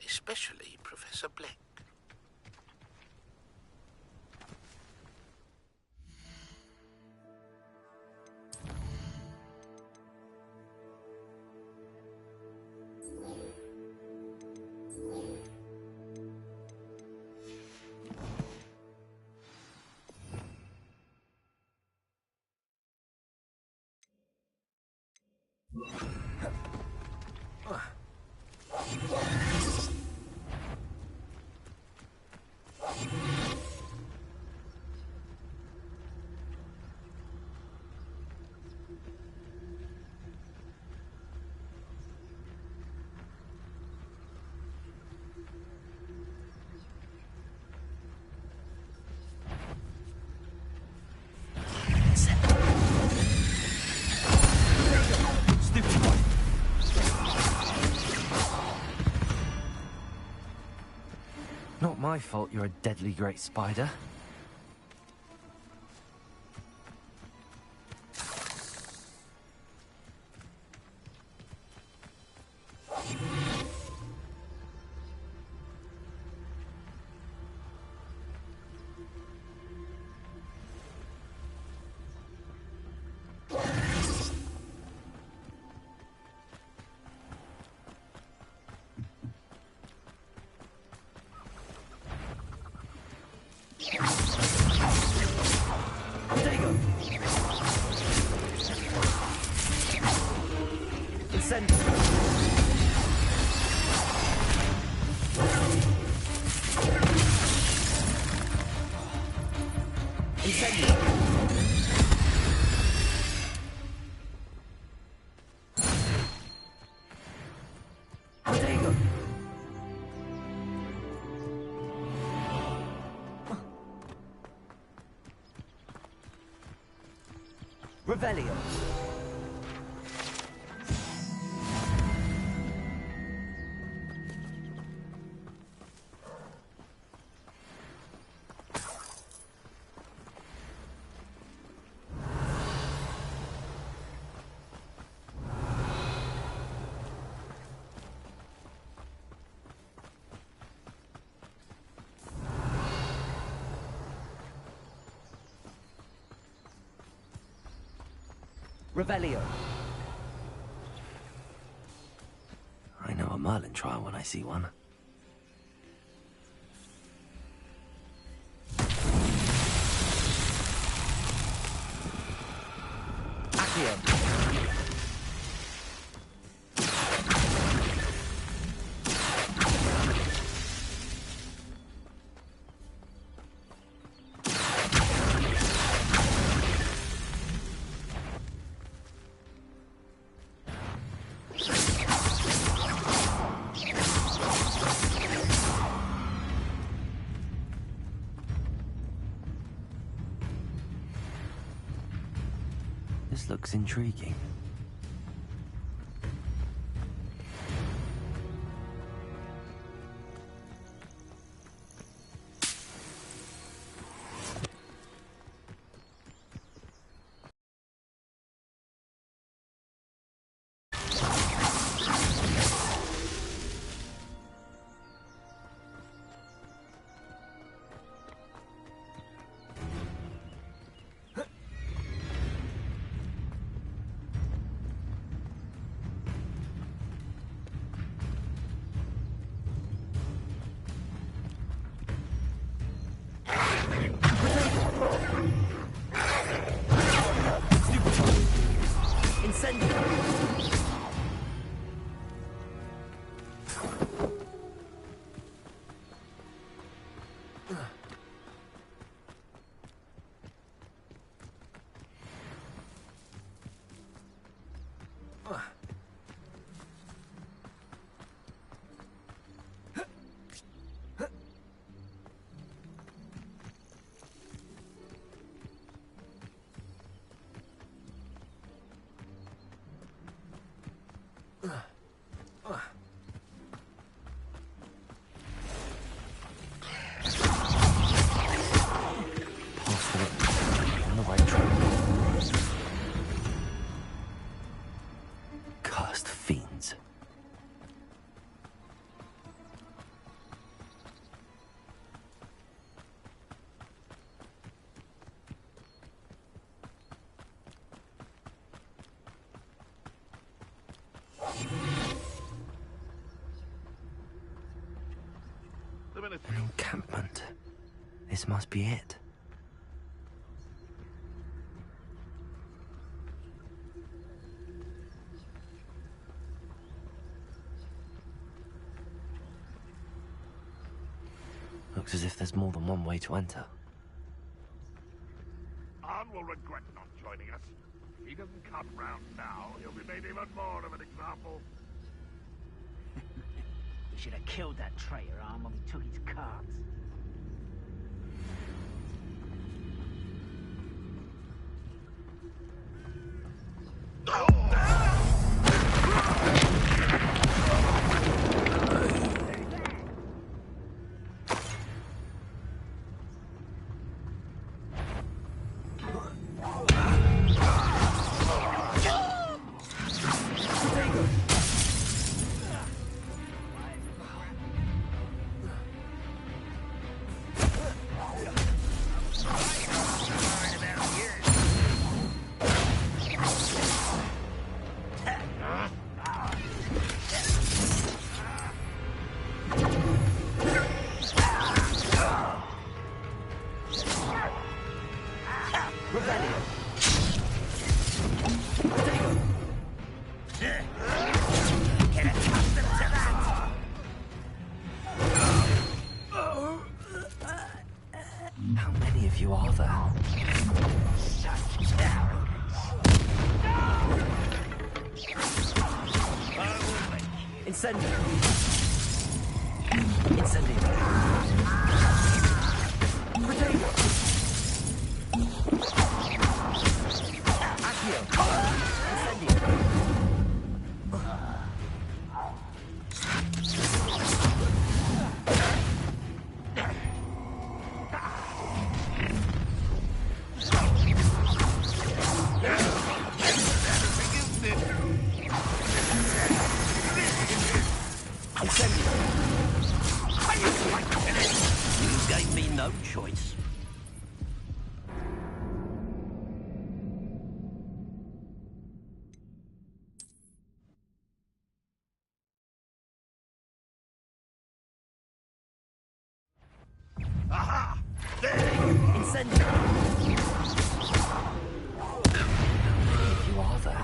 Especially Professor Black. Not my fault you're a deadly great spider. Revelio. Revelio. I know a Merlin trial when I see one. Accio. looks intriguing. Cursed fiends. An encampment. This must be it. Looks as if there's more than one way to enter. Arn will regret not joining us. If he doesn't come round now, he'll be made even more of an example. We should have killed that traitor, Arn, when we took his cards. How many of you are there? Incendio. Incendio. Potato. Accio. Incendio. You gave me no choice. Aha! There! Incendio. If you are there.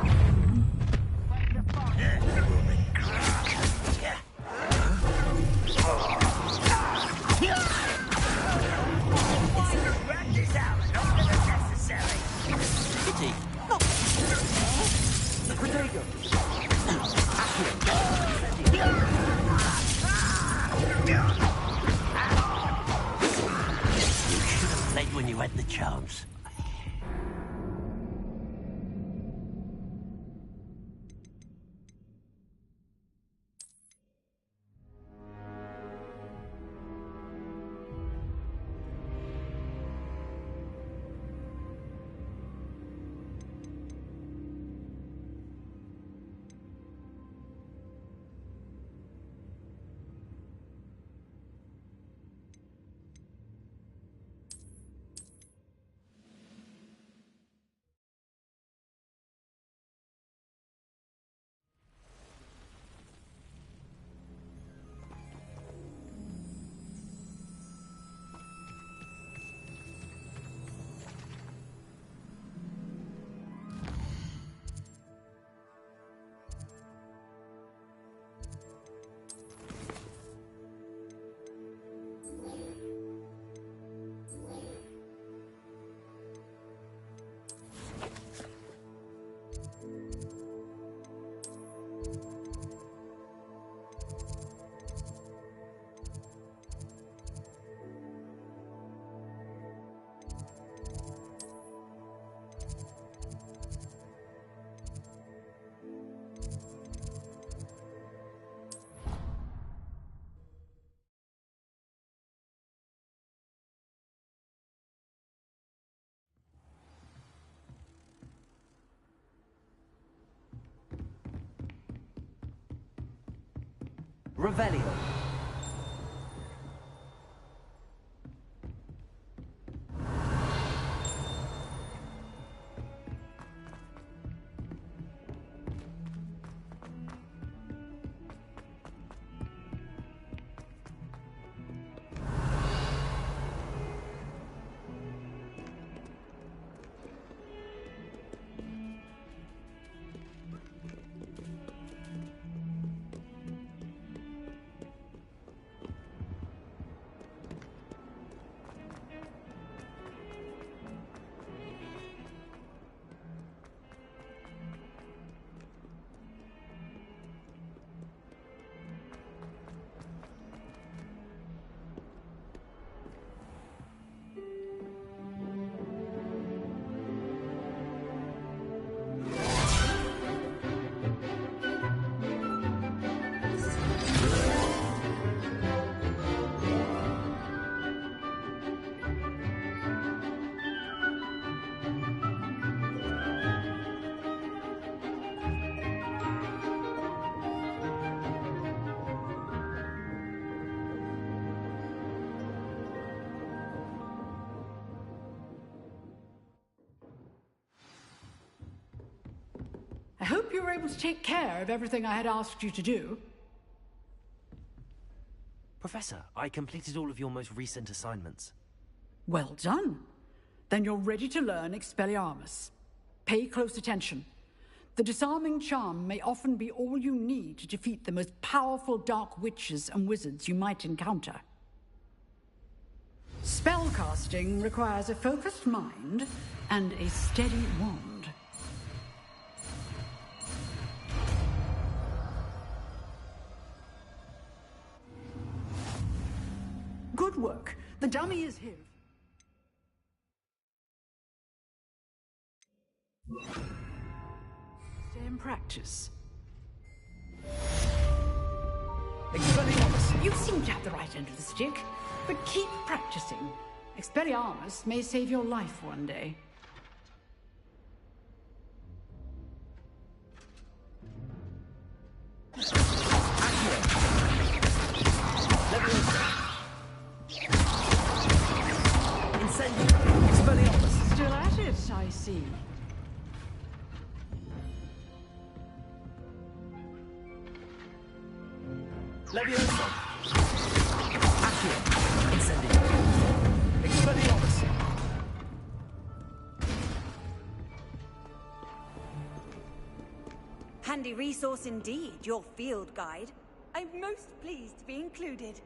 When you had the chance. Revelio. I hope you were able to take care of everything I had asked you to do. Professor, I completed all of your most recent assignments. Well done. Then you're ready to learn Expelliarmus. Pay close attention. The disarming charm may often be all you need to defeat the most powerful dark witches and wizards you might encounter. Spellcasting requires a focused mind and a steady wand. Good work. The dummy is here. Stay in practice. Expelliarmus, you seem to have the right end of the stick, but keep practicing. Expelliarmus may save your life one day. Expelliarmus. Still at it, I see. Leviosa. Accio. Incendio. Expelliarmus. Handy resource indeed, your field guide. I'm most pleased to be included.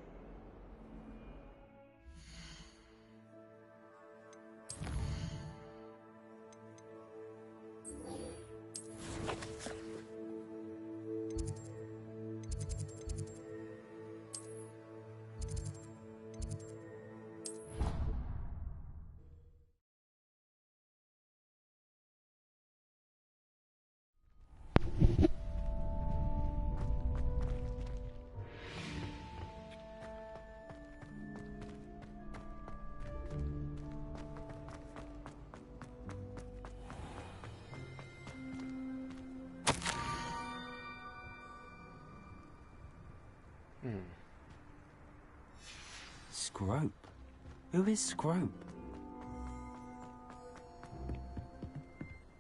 Scrope? Who is Scrope?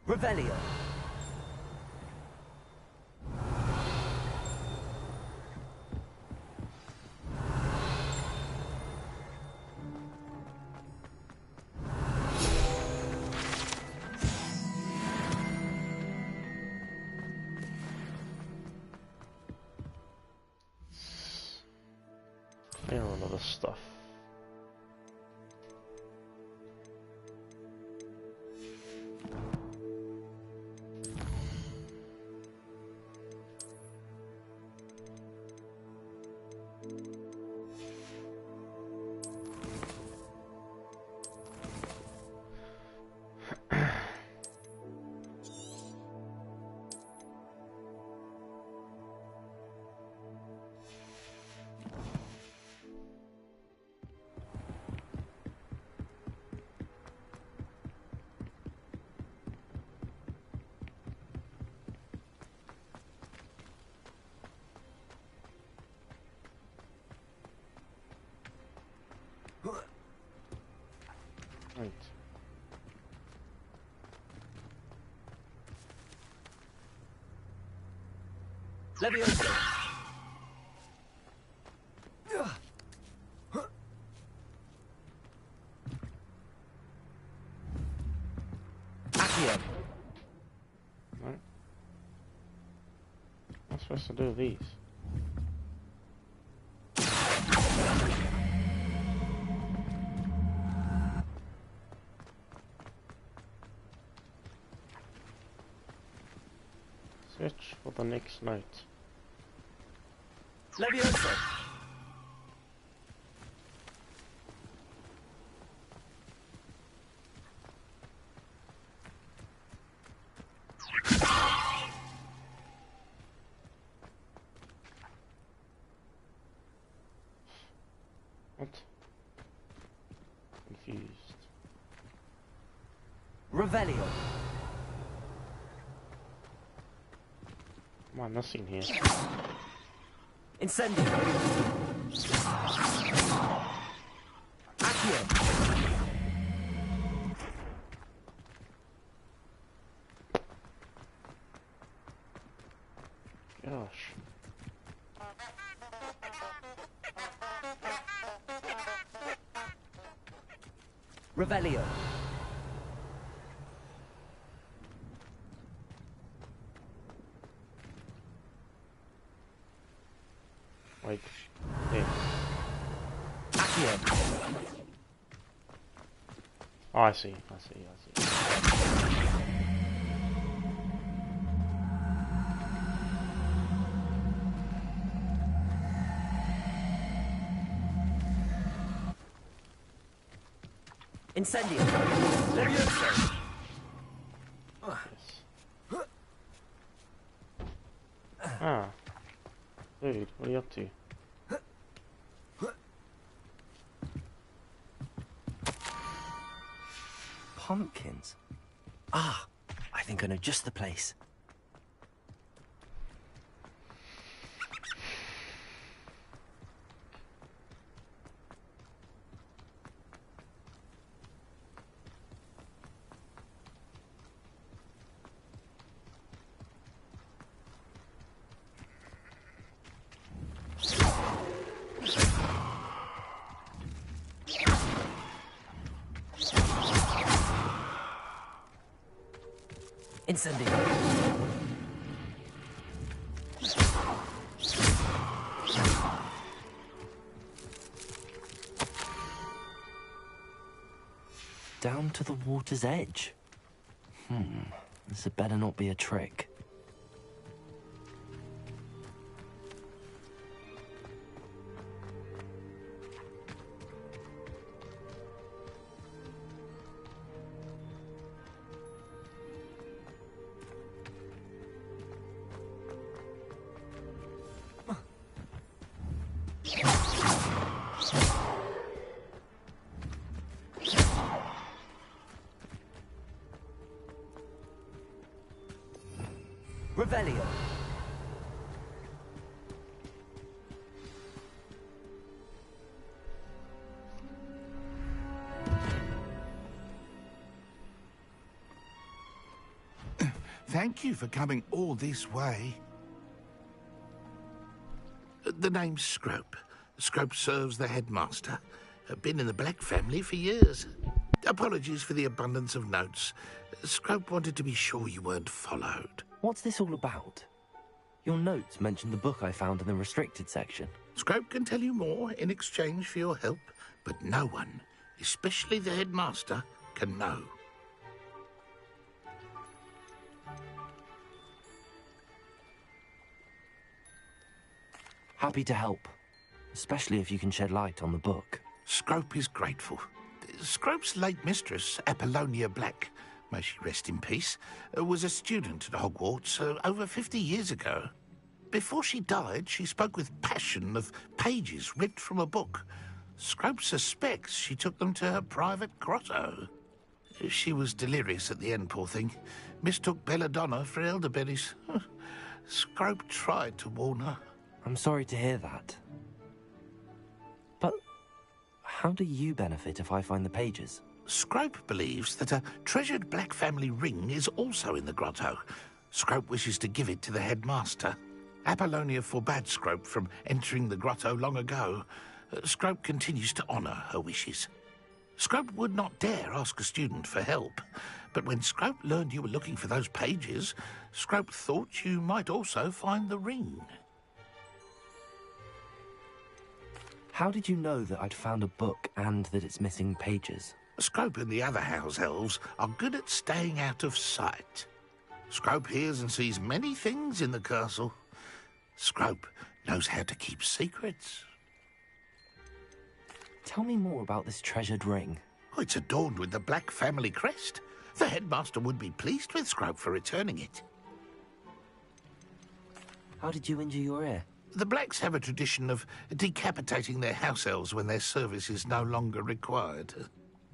Revelio. Clear all other stuff. Levioso. Accio. Right. I'm supposed to do these. Search for the next note. Levioso. What? Confused. Revelio. Am I missing here? Incendio. Accio. Gosh. Revelio. Wait. There. Accio. Oh, I see. I see. Incendio. Levioso. Yes. Ah. Dude, what are you up to? Pumpkins? Ah, I think I know just the place. Incendio. Down to the water's edge. This had better not be a trick. Revelio. Thank you for coming all this way. The name's Scrope. Scrope serves the headmaster. Been in the Black family for years. Apologies for the abundance of notes. Scrope wanted to be sure you weren't followed. What's this all about? Your notes mentioned the book I found in the restricted section. Scrope can tell you more in exchange for your help, but no one, especially the headmaster, can know. Happy to help, especially if you can shed light on the book. Scrope is grateful. Scrope's late mistress, Apollonia Black, may she rest in peace, was a student at Hogwarts over 50 years ago. Before she died, she spoke with passion of pages ripped from a book. Scrope suspects she took them to her private grotto. She was delirious at the end, poor thing. Mistook belladonna for elderberries. Scrope tried to warn her. I'm sorry to hear that. But how do you benefit if I find the pages? Scrope believes that a treasured Black family ring is also in the grotto. Scrope wishes to give it to the headmaster. Apollonia forbade Scrope from entering the grotto long ago. Scrope continues to honour her wishes. Scrope would not dare ask a student for help, but when Scrope learned you were looking for those pages, Scrope thought you might also find the ring. How did you know that I'd found a book and that it's missing pages? Scrope and the other house elves are good at staying out of sight. Scrope hears and sees many things in the castle. Scrope knows how to keep secrets. Tell me more about this treasured ring. Oh, it's adorned with the Black family crest. The headmaster would be pleased with Scrope for returning it. How did you injure your ear? The Blacks have a tradition of decapitating their house elves when their service is no longer required.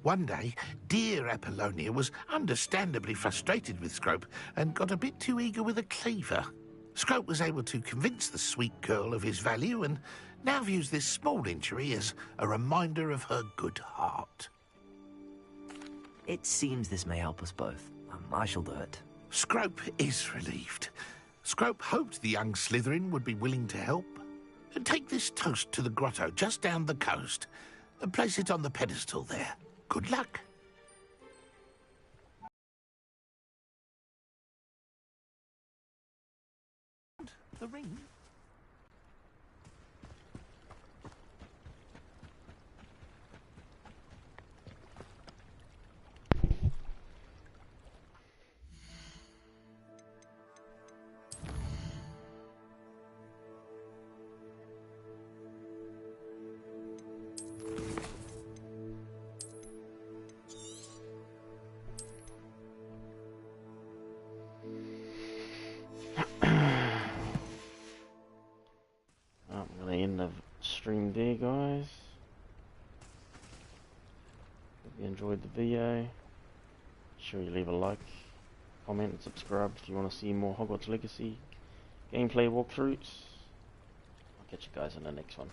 One day, dear Apollonia was understandably frustrated with Scrope and got a bit too eager with a cleaver. Scrope was able to convince the sweet girl of his value and now views this small injury as a reminder of her good heart. It seems this may help us both. I shall do it. Scrope is relieved. Scrope hoped the young Slytherin would be willing to help. Take this toast to the grotto just down the coast and place it on the pedestal there. Good luck. The ring. I'm gonna end the stream there, guys. Hope you enjoyed the video. Be sure you leave a like, comment, and subscribe if you want to see more Hogwarts Legacy gameplay walkthroughs. I'll catch you guys in the next one.